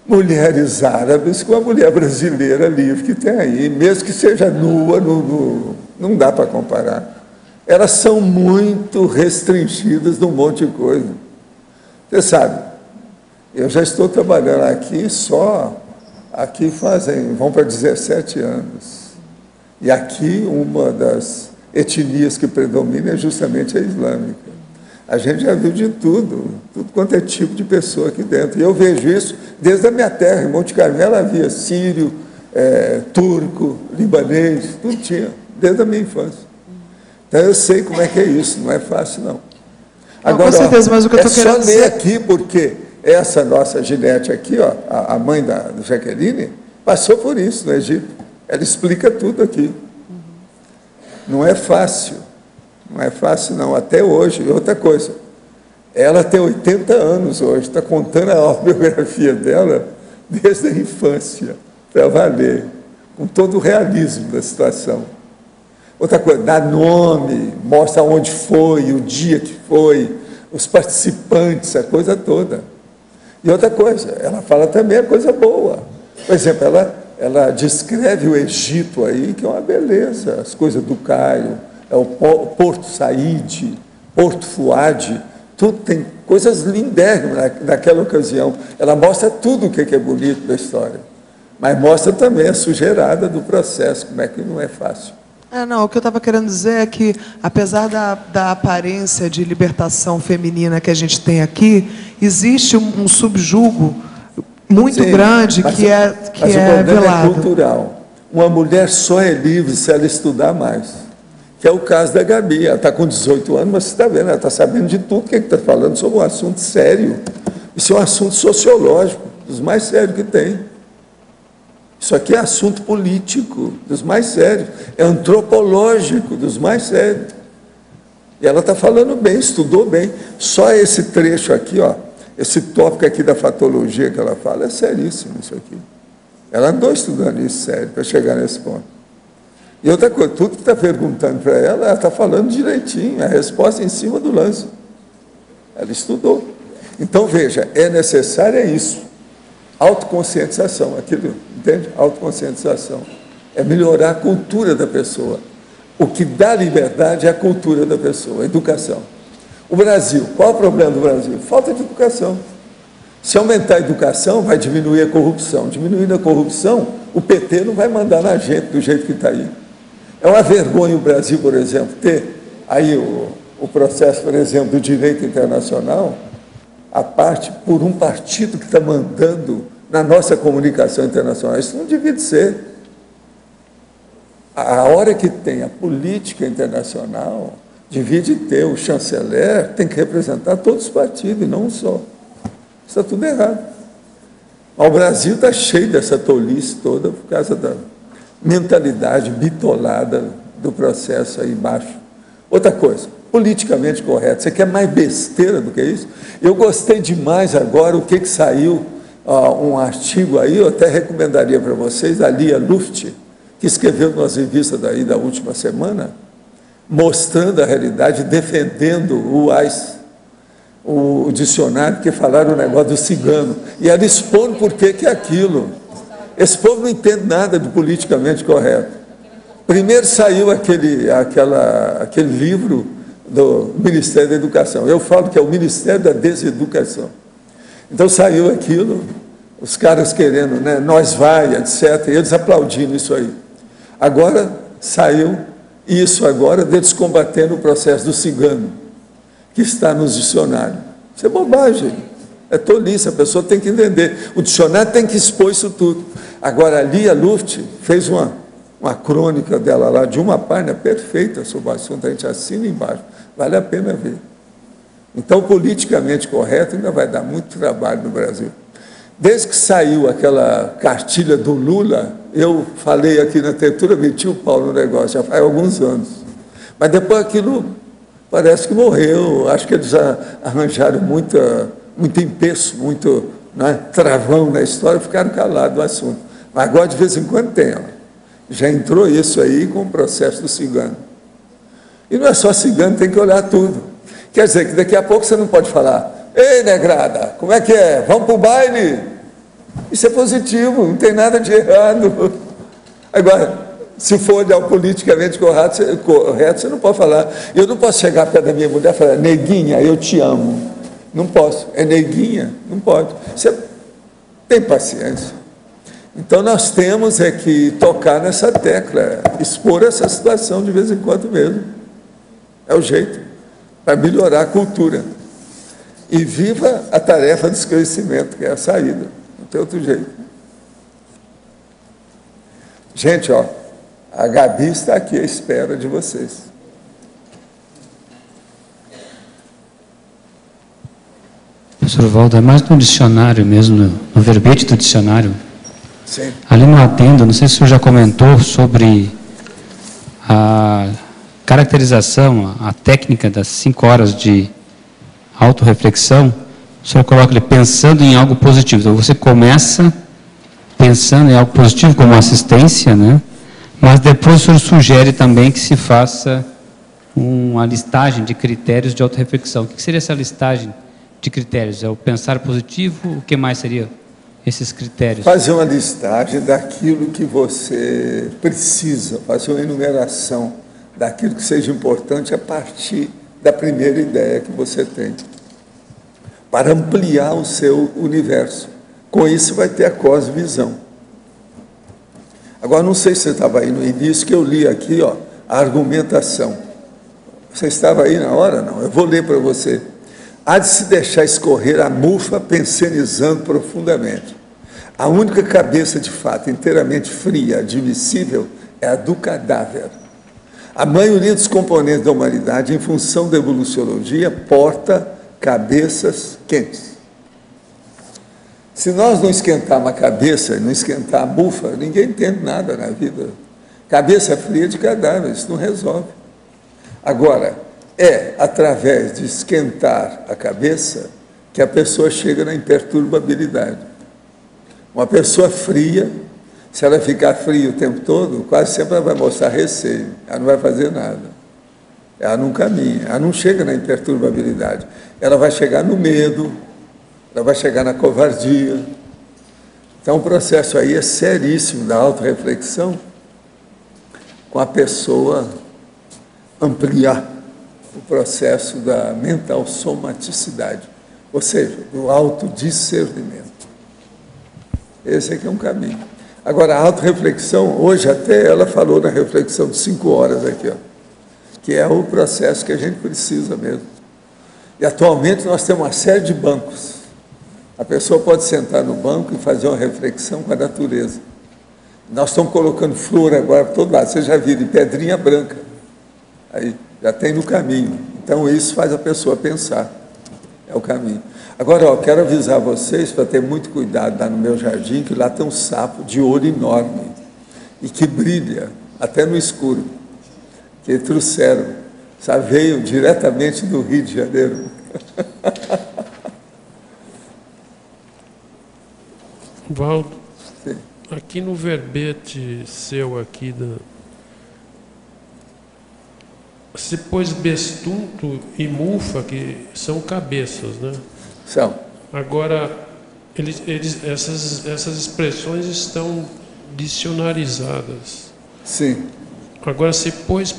mulheres árabes com a mulher brasileira livre que tem aí, mesmo que seja nua, não dá para comparar. Elas são muito restringidas num monte de coisa. Você sabe, eu já estou trabalhando aqui vão para 17 anos. E aqui uma das etnias que predomina é justamente a islâmica. A gente já viu de tudo quanto é tipo de pessoa aqui dentro. E eu vejo isso desde a minha terra. Em Monte Carmelo havia sírio, turco, libanês, tudo tinha, desde a minha infância. Então eu sei como é que é isso, não é fácil não. Agora, com certeza, mas o que eu estou querendo dizer... ler aqui, porque essa nossa Ginete aqui, ó, a mãe da Jaqueline, passou por isso no Egito. Ela explica tudo aqui. Não é fácil. Não é fácil, não. Até hoje. E outra coisa, ela tem 80 anos hoje, está contando a autobiografia dela desde a infância, para valer, com todo o realismo da situação. Outra coisa, dá nome, mostra onde foi, o dia que foi, os participantes, a coisa toda. E outra coisa, ela fala também a coisa boa. Por exemplo, ela descreve o Egito aí, que é uma beleza, as coisas do Cairo, o Porto Said, Porto Fuad, tudo tem coisas lindérrimas naquela ocasião. Ela mostra tudo o que é bonito da história, mas mostra também a sujeirada do processo, como é que não é fácil. Não, o que eu estava querendo dizer é que, apesar da aparência de libertação feminina que a gente tem aqui, existe um subjugo muito grande que é velado. É cultural. Uma mulher só é livre se ela estudar mais. Que é o caso da Gabi. Ela está com 18 anos, mas você está vendo, ela está sabendo de tudo que está falando sobre um assunto sério. Isso é um assunto sociológico, dos mais sérios que tem. Isso aqui é assunto político, dos mais sérios. É antropológico, dos mais sérios. E ela está falando bem, estudou bem. Só esse trecho aqui, ó, esse tópico aqui da fatologia que ela fala, é seríssimo isso aqui. Ela andou estudando isso sério para chegar nesse ponto. E outra coisa, tudo que está perguntando para ela está falando direitinho, a resposta em cima do lance. Ela estudou. Então, veja, é necessário isso. Autoconscientização, aquilo, entende? Autoconscientização. É melhorar a cultura da pessoa. O que dá liberdade é a cultura da pessoa, a educação. O Brasil, qual é o problema do Brasil? Falta de educação. Se aumentar a educação, vai diminuir a corrupção. Diminuindo a corrupção, o PT não vai mandar na gente do jeito que está aí. É uma vergonha o Brasil, por exemplo, ter aí o processo, por exemplo, do direito internacional, à parte por um partido que está mandando na nossa comunicação internacional. Isso não devia de ser. A hora que tem a política internacional, devia de ter o chanceler, tem que representar todos os partidos, e não um só. Isso está tudo errado. O Brasil está cheio dessa tolice toda por causa da mentalidade bitolada do processo aí embaixo. Outra coisa, politicamente correto. Você quer mais besteira do que isso? Eu gostei demais agora o que saiu, um artigo aí, eu até recomendaria para vocês, a Lia Luft, que escreveu nas revistas daí da última semana, mostrando a realidade, defendendo o AIS, o dicionário, que falaram o negócio do cigano. E ela expõe por que é aquilo. Esse povo não entende nada de politicamente correto. Primeiro saiu aquele livro do Ministério da Educação. Eu falo que é o Ministério da Deseducação. Então saiu aquilo, os caras querendo, né, nós vai, etc., e eles aplaudindo isso aí. Agora saiu isso agora deles combatendo o processo do cigano, que está nos dicionários. Isso é bobagem, é tolice, a pessoa tem que entender. O dicionário tem que expor isso tudo. Agora, a Lia Luft fez uma crônica dela lá, de uma página perfeita sobre o assunto, a gente assina embaixo, vale a pena ver. Então, politicamente correto ainda vai dar muito trabalho no Brasil. Desde que saiu aquela cartilha do Lula, eu falei aqui na Tentura, meti o pau no negócio, já faz alguns anos. Mas depois aquilo parece que morreu, acho que eles arranjaram muito empeço, muito, né, travão na história, ficaram calados do assunto. Mas agora, de vez em quando, tem. Já entrou isso aí com o processo do cigano. E não é só cigano, tem que olhar tudo. Quer dizer que daqui a pouco você não pode falar, ei, negrada, como é que é? Vamos para o baile? Isso é positivo, não tem nada de errado. Agora, se for olhar o politicamente correto, você não pode falar. Eu não posso chegar perto da minha mulher e falar, neguinha, eu te amo. Não posso. É neguinha? Não pode. Você tem paciência. Então, nós temos que tocar nessa tecla, expor essa situação de vez em quando mesmo. É o jeito, para melhorar a cultura. E viva a tarefa do esclarecimento, que é a saída. Não tem outro jeito. Gente, a Gabi está aqui à espera de vocês. Professor Waldo, é mais no dicionário mesmo, no verbete do dicionário. Sim. Ali no adendo, não sei se o senhor já comentou sobre a caracterização, a técnica das 5 horas de autorreflexão. O senhor coloca ali pensando em algo positivo. Então, você começa pensando em algo positivo, como assistência, né? Mas depois o senhor sugere também que se faça uma listagem de critérios de autorreflexão. O que seria essa listagem de critérios? É o pensar positivo? O que mais seria esses critérios? Fazer uma listagem daquilo que você precisa, fazer uma enumeração daquilo que seja importante a partir da primeira ideia que você tem, para ampliar o seu universo. Com isso vai ter a cosvisão. Agora, não sei se você estava aí no início, que eu li aqui, a argumentação. Você estava aí na hora? Não, eu vou ler para você. Há de se deixar escorrer a mufa pensionizando profundamente. A única cabeça de fato inteiramente fria, admissível, é a do cadáver. A maioria dos componentes da humanidade, em função da evoluciologia, porta cabeças quentes. Se nós não esquentarmos a cabeça, não esquentar a mufa, ninguém entende nada na vida. Cabeça fria de cadáver, isso não resolve. Agora, é através de esquentar a cabeça que a pessoa chega na imperturbabilidade. Uma pessoa fria, se ela ficar fria o tempo todo, quase sempre ela vai mostrar receio, ela não vai fazer nada. Ela não caminha, ela não chega na imperturbabilidade. Ela vai chegar no medo, ela vai chegar na covardia. Então, o processo aí é seríssimo da autorreflexão, com a pessoa ampliar o processo da mental somaticidade, ou seja, do autodiscernimento. Esse aqui é um caminho. Agora, a autorreflexão, hoje até ela falou na reflexão de 5 horas aqui, que é o processo que a gente precisa mesmo. E atualmente nós temos uma série de bancos. A pessoa pode sentar no banco e fazer uma reflexão com a natureza. Nós estamos colocando flor agora para todo lado. Você já viu de pedrinha branca. Aí já tem no caminho. Então isso faz a pessoa pensar. É o caminho. Agora, ó, quero avisar vocês para ter muito cuidado lá no meu jardim, que lá tem um sapo de ouro enorme e que brilha até no escuro. Que trouxeram. Sabe, veio diretamente do Rio de Janeiro. Valdo, aqui no verbete seu aqui, você pôs bestunto e mufa, que são cabeças, né? São. Agora, essas expressões estão dicionarizadas. Sim. Agora, você pôs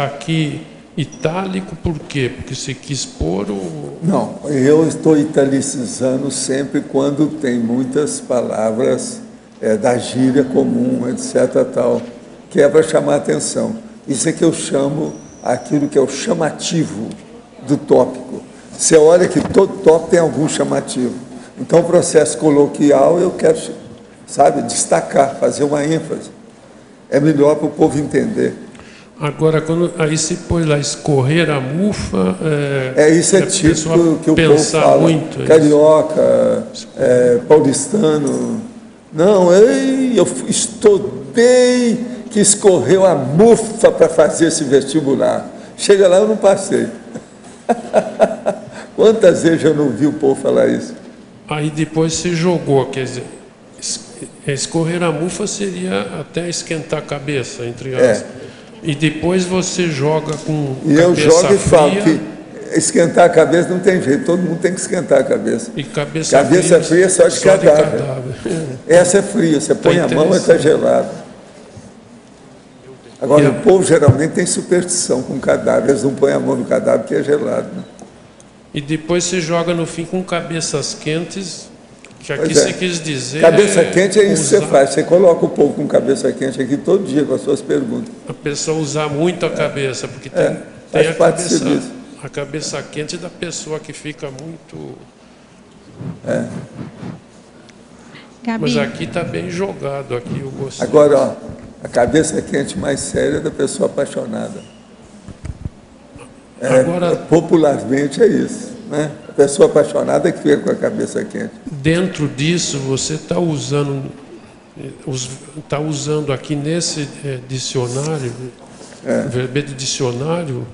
aqui itálico por quê? Porque você quis pôr o... Não, eu estou italicizando sempre quando tem muitas palavras da gíria comum, etc. Tal, que é para chamar a atenção. Isso é que eu chamo aquilo que é o chamativo do tópico. Você olha que todo tópico tem algum chamativo. Então, o processo coloquial eu quero, sabe, destacar, fazer uma ênfase. É melhor para o povo entender. Agora, aí se põe lá escorrer a mufa... isso é típico que o povo fala. Muito, carioca, paulistano. Não, eu estudei que escorreu a mufa para fazer esse vestibular. Chega lá, eu não passei. Quantas vezes eu não vi o povo falar isso? Aí depois se jogou, quer dizer, escorrer a mufa seria até esquentar a cabeça, entre aspas. E depois você joga com e cabeça eu jogo fria, e falo que esquentar a cabeça não tem jeito, todo mundo tem que esquentar a cabeça. E cabeça fria é só de cadáver. Essa é fria, você põe a mão e está gelado. Agora, o povo geralmente tem superstição com cadáver, eles não põem a mão no cadáver porque é gelado. Né? E depois você joga no fim com cabeças quentes, que aqui você quis dizer... Cabeça quente é isso que você faz, você coloca o povo com cabeça quente aqui todo dia com as suas perguntas. A pessoa usar muito a cabeça, porque tem a cabeça quente da pessoa que fica muito... Gabi. Mas aqui está bem jogado, aqui eu gostei. Agora, ó, a cabeça quente mais séria é da pessoa apaixonada. Agora, popularmente é isso, né? A pessoa apaixonada é que fica com a cabeça quente. Dentro disso, você está usando aqui nesse dicionário, verbete dicionário,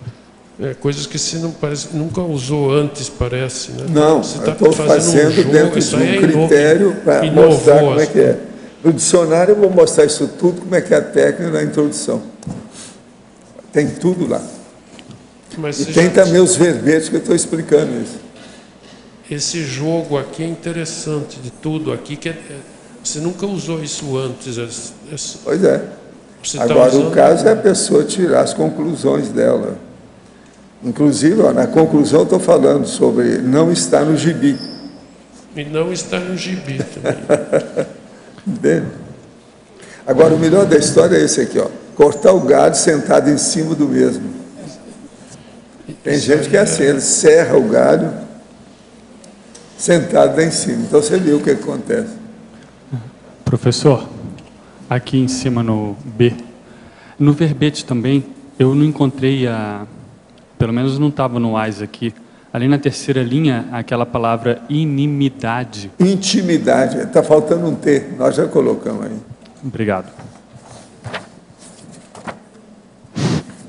coisas que você não nunca usou antes, parece, né? Não, você eu estou fazendo dentro de um critério para mostrar como é que é. No dicionário eu vou mostrar isso tudo, como é que é a técnica da introdução. Tem tudo lá. Mas e tem também os verbetes que eu estou explicando isso. Esse jogo aqui é interessante de tudo aqui, que você nunca usou isso antes. Pois é. Agora, o caso é a pessoa tirar as conclusões dela. Inclusive, ó, na conclusão, eu estou falando sobre não estar no gibi. E não está no gibi também. Entende? Agora, o melhor da história é esse aqui, ó. Cortar o gado sentado em cima do mesmo. Tem gente que é assim, ele serra o galho sentado lá em cima. Então você viu o que acontece. Professor, aqui em cima no B, no verbete também, eu não encontrei pelo menos não estava no AIS aqui, ali na terceira linha, aquela palavra inimidade. Intimidade, está faltando um T, nós já colocamos aí. Obrigado.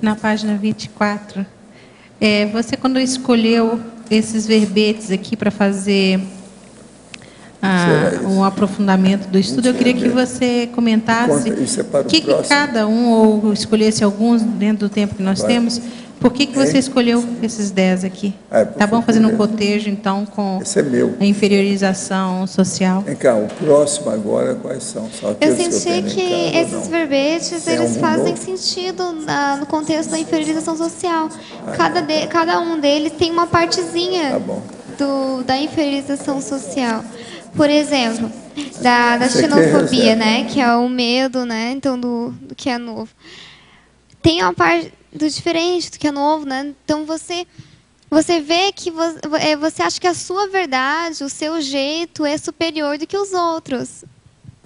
Na página 24, você quando escolheu esses verbetes aqui para fazer um aprofundamento do estudo, eu queria que você comentasse que cada um, ou escolhesse alguns dentro do tempo que nós temos, por que você escolheu esses 10 aqui? Tá bom? Fazendo um cotejo, então, com a inferiorização social. Vem cá, o próximo agora, quais são? Eu senti que esses verbetes, eles fazem sentido no contexto da inferiorização social. Cada um deles tem uma partezinha da inferiorização social. Por exemplo, da xenofobia, né? Que é o medo, né? Então, do que é novo. Tem uma parte do diferente, do que é novo, né? Então, você você vê que você acha que a sua verdade, o seu jeito é superior do que os outros.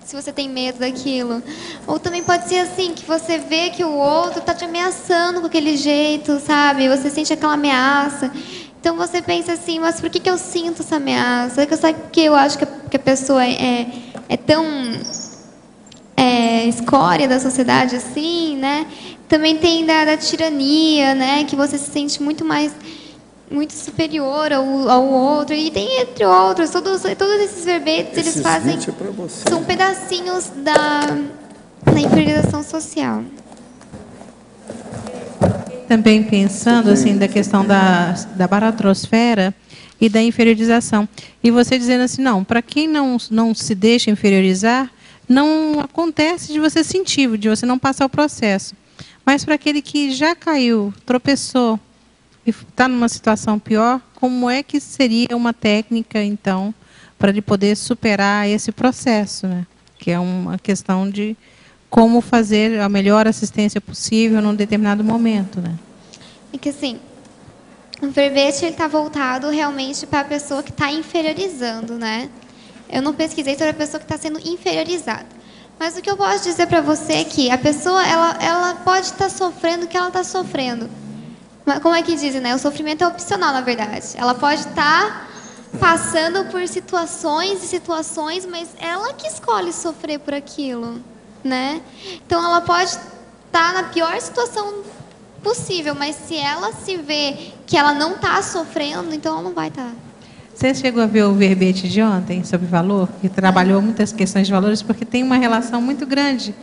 Se você tem medo daquilo. Ou também pode ser assim, que você vê que o outro está te ameaçando com aquele jeito, sabe? Você sente aquela ameaça. Então você pensa assim, mas por que eu sinto essa ameaça? Sabe por que eu acho que a pessoa é tão escória da sociedade assim, né? Também tem da tirania, né? Que você se sente muito superior ao outro. E tem entre outros, todos esses verbetes, eles fazem... São pedacinhos da inferiorização social. Também pensando assim da questão da baratrosfera e da inferiorização. E você dizendo assim, não, para quem não se deixa inferiorizar, não acontece de você sentir, de você não passar o processo. Mas para aquele que já caiu, tropeçou e está numa situação pior, como é que seria uma técnica, então, para ele poder superar esse processo, né? Que é uma questão de como fazer a melhor assistência possível num determinado momento, né? É que assim, o verbete está voltado realmente para a pessoa que está inferiorizando, né? Eu não pesquisei sobre a pessoa que está sendo inferiorizada. Mas o que eu posso dizer para você é que a pessoa ela pode estar sofrendo o que ela está sofrendo. Como é que dizem, né? O sofrimento é opcional, na verdade. Ela pode estar passando por situações e situações, mas ela que escolhe sofrer por aquilo, né? Então ela pode estar na pior situação possível, mas se ela se vê que ela não está sofrendo, então ela não vai estar. Você chegou a ver o verbete de ontem sobre valor, que trabalhou muitas questões de valores, porque tem uma relação muito grande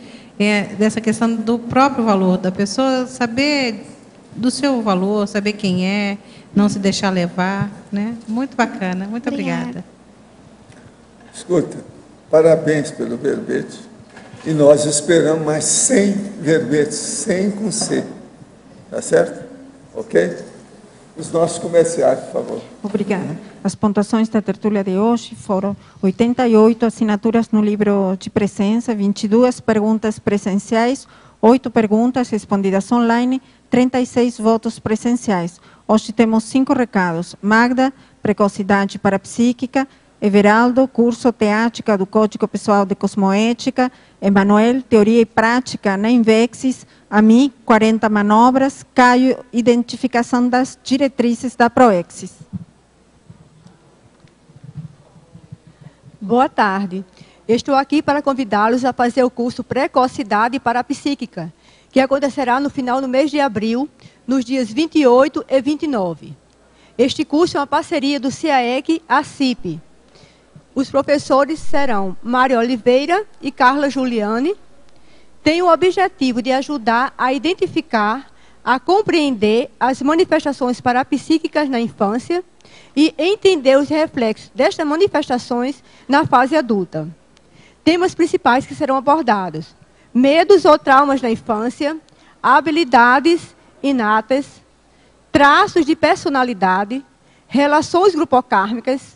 dessa questão do próprio valor, da pessoa saber do seu valor, saber quem é, não se deixar levar, né? Muito bacana, muito obrigada. Escuta, parabéns pelo verbete. E nós esperamos mais 100 verbetes, 100 com C. Tá certo? Ok? Os nossos comerciais, por favor. Obrigada. As pontuações da tertúlia de hoje foram 88 assinaturas no livro de presença, 22 perguntas presenciais, 8 perguntas respondidas online, 36 votos presenciais. Hoje temos 5 recados. Magda, precocidade parapsíquica. Everaldo, curso teática do Código Pessoal de Cosmoética. Emanuel, teoria e prática na Invexis. A mim, 40 manobras. Caio, identificação das diretrizes da Proexis. Boa tarde. Estou aqui para convidá-los a fazer o curso Precocidade Parapsíquica, que acontecerá no final do mês de abril, nos dias 28 e 29. Este curso é uma parceria do CAEC e a CIP. Os professores serão Mário Oliveira e Carla Giuliani. Tem o objetivo de ajudar a identificar, a compreender as manifestações parapsíquicas na infância e entender os reflexos destas manifestações na fase adulta. Temas principais que serão abordados: medos ou traumas na infância, habilidades inatas, traços de personalidade, relações grupocármicas,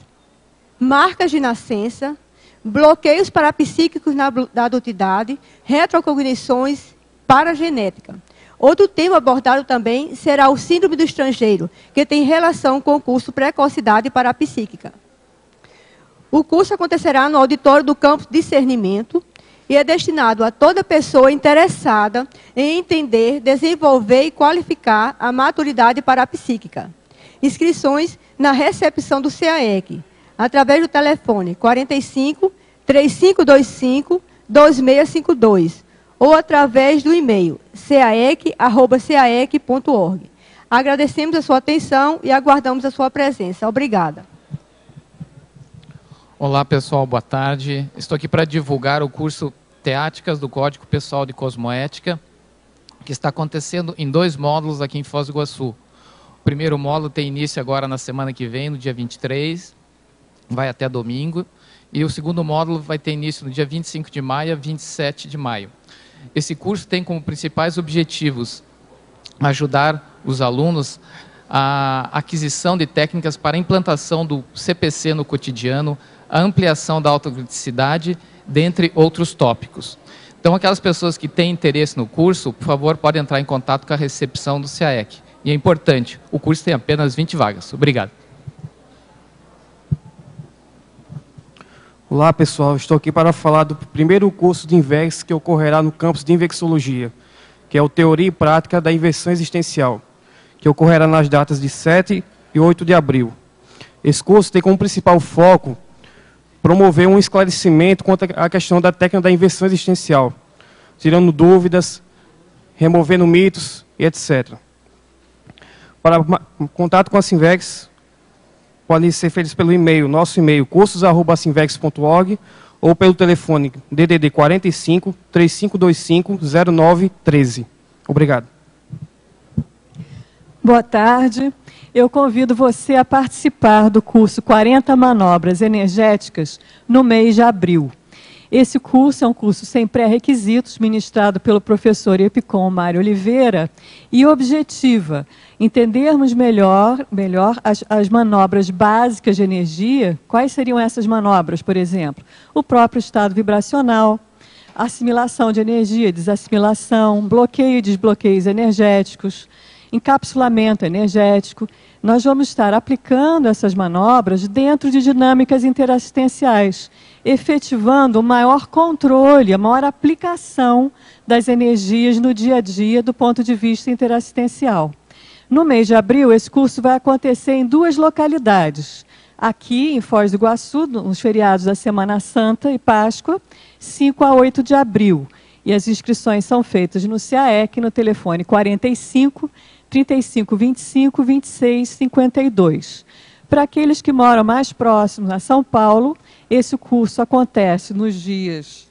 marcas de nascença, bloqueios parapsíquicos na adultidade, retrocognições paragenética. Outro tema abordado também será o síndrome do estrangeiro, que tem relação com o curso Precocidade Parapsíquica. O curso acontecerá no auditório do campus Discernimento e é destinado a toda pessoa interessada em entender, desenvolver e qualificar a maturidade parapsíquica. Inscrições na recepção do CAEC, através do telefone 45 3525 2652 ou através do e-mail caec@caec.org. Agradecemos a sua atenção e aguardamos a sua presença. Obrigada. Olá, pessoal, boa tarde. Estou aqui para divulgar o curso Teáticas do Código Pessoal de Cosmoética, que está acontecendo em 2 módulos aqui em Foz do Iguaçu. O primeiro módulo tem início agora na semana que vem, no dia 23, vai até domingo, e o segundo módulo vai ter início no dia 25 de maio a 27 de maio. Esse curso tem como principais objetivos ajudar os alunos a aquisição de técnicas para a implantação do CPC no cotidiano, a ampliação da autocriticidade, dentre outros tópicos. Então, aquelas pessoas que têm interesse no curso, por favor, podem entrar em contato com a recepção do CAEC. E é importante, o curso tem apenas 20 vagas. Obrigado. Olá, pessoal. Estou aqui para falar do primeiro curso de INVEX que ocorrerá no campus de Invexologia, que é o Teoria e Prática da Inversão Existencial, que ocorrerá nas datas de 7 e 8 de abril. Esse curso tem como principal foco promover um esclarecimento quanto à questão da técnica da inversão existencial, tirando dúvidas, removendo mitos e etc. Para contato com a Sinvex, podem ser feitos pelo e-mail, nosso e-mail, cursos@sinvex.org, ou pelo telefone DDD 45 3525 0913. Obrigado. Boa tarde. Eu convido você a participar do curso 40 Manobras Energéticas no mês de abril. Esse curso é um curso sem pré-requisitos, ministrado pelo professor Epicom Mário Oliveira, e objetiva entendermos melhor as manobras básicas de energia. Quais seriam essas manobras, por exemplo? O próprio estado vibracional, assimilação de energia, desassimilação, bloqueio e desbloqueios energéticos, encapsulamento energético. Nós vamos estar aplicando essas manobras dentro de dinâmicas interassistenciais, efetivando o maior controle, a maior aplicação das energias no dia a dia do ponto de vista interassistencial. No mês de abril, esse curso vai acontecer em 2 localidades. Aqui, em Foz do Iguaçu, nos feriados da Semana Santa e Páscoa, 5 a 8 de abril. E as inscrições são feitas no CAEC, no telefone 45 35 25 26 52. Para aqueles que moram mais próximos a São Paulo, esse curso acontece nos dias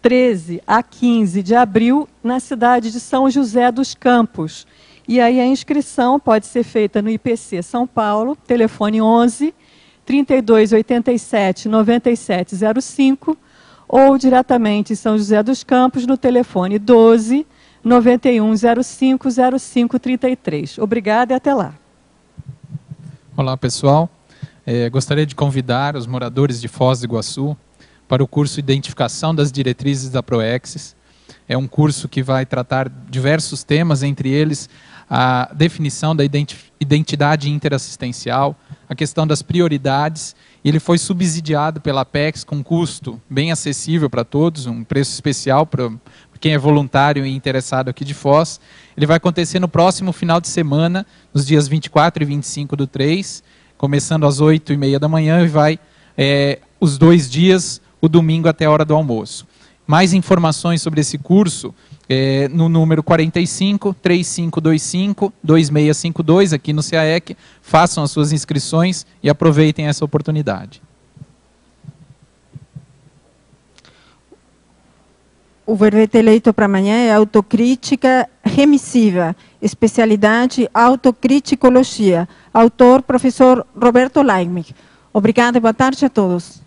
13 a 15 de abril, na cidade de São José dos Campos. E aí a inscrição pode ser feita no IPC São Paulo, telefone 11 32 87 97 05, ou diretamente em São José dos Campos, no telefone 12 91 05 05 33. Obrigada e até lá. Olá, pessoal. Gostaria de convidar os moradores de Foz do Iguaçu para o curso Identificação das Diretrizes da Proexis. É um curso que vai tratar diversos temas, entre eles a definição da identidade interassistencial, a questão das prioridades. Ele foi subsidiado pela Apex com custo bem acessível para todos, um preço especial para quem é voluntário e interessado aqui de Foz. Ele vai acontecer no próximo final de semana, nos dias 24 e 25 do 3, começando às 8h30 da manhã e vai os 2 dias, o domingo até a hora do almoço. Mais informações sobre esse curso no número 45 3525 2652, aqui no CAEC. Façam as suas inscrições e aproveitem essa oportunidade. O verbete eleito para amanhã é autocrítica remissiva, especialidade autocriticologia. Autor, professor Roberto Leimig. Obrigada e boa tarde a todos.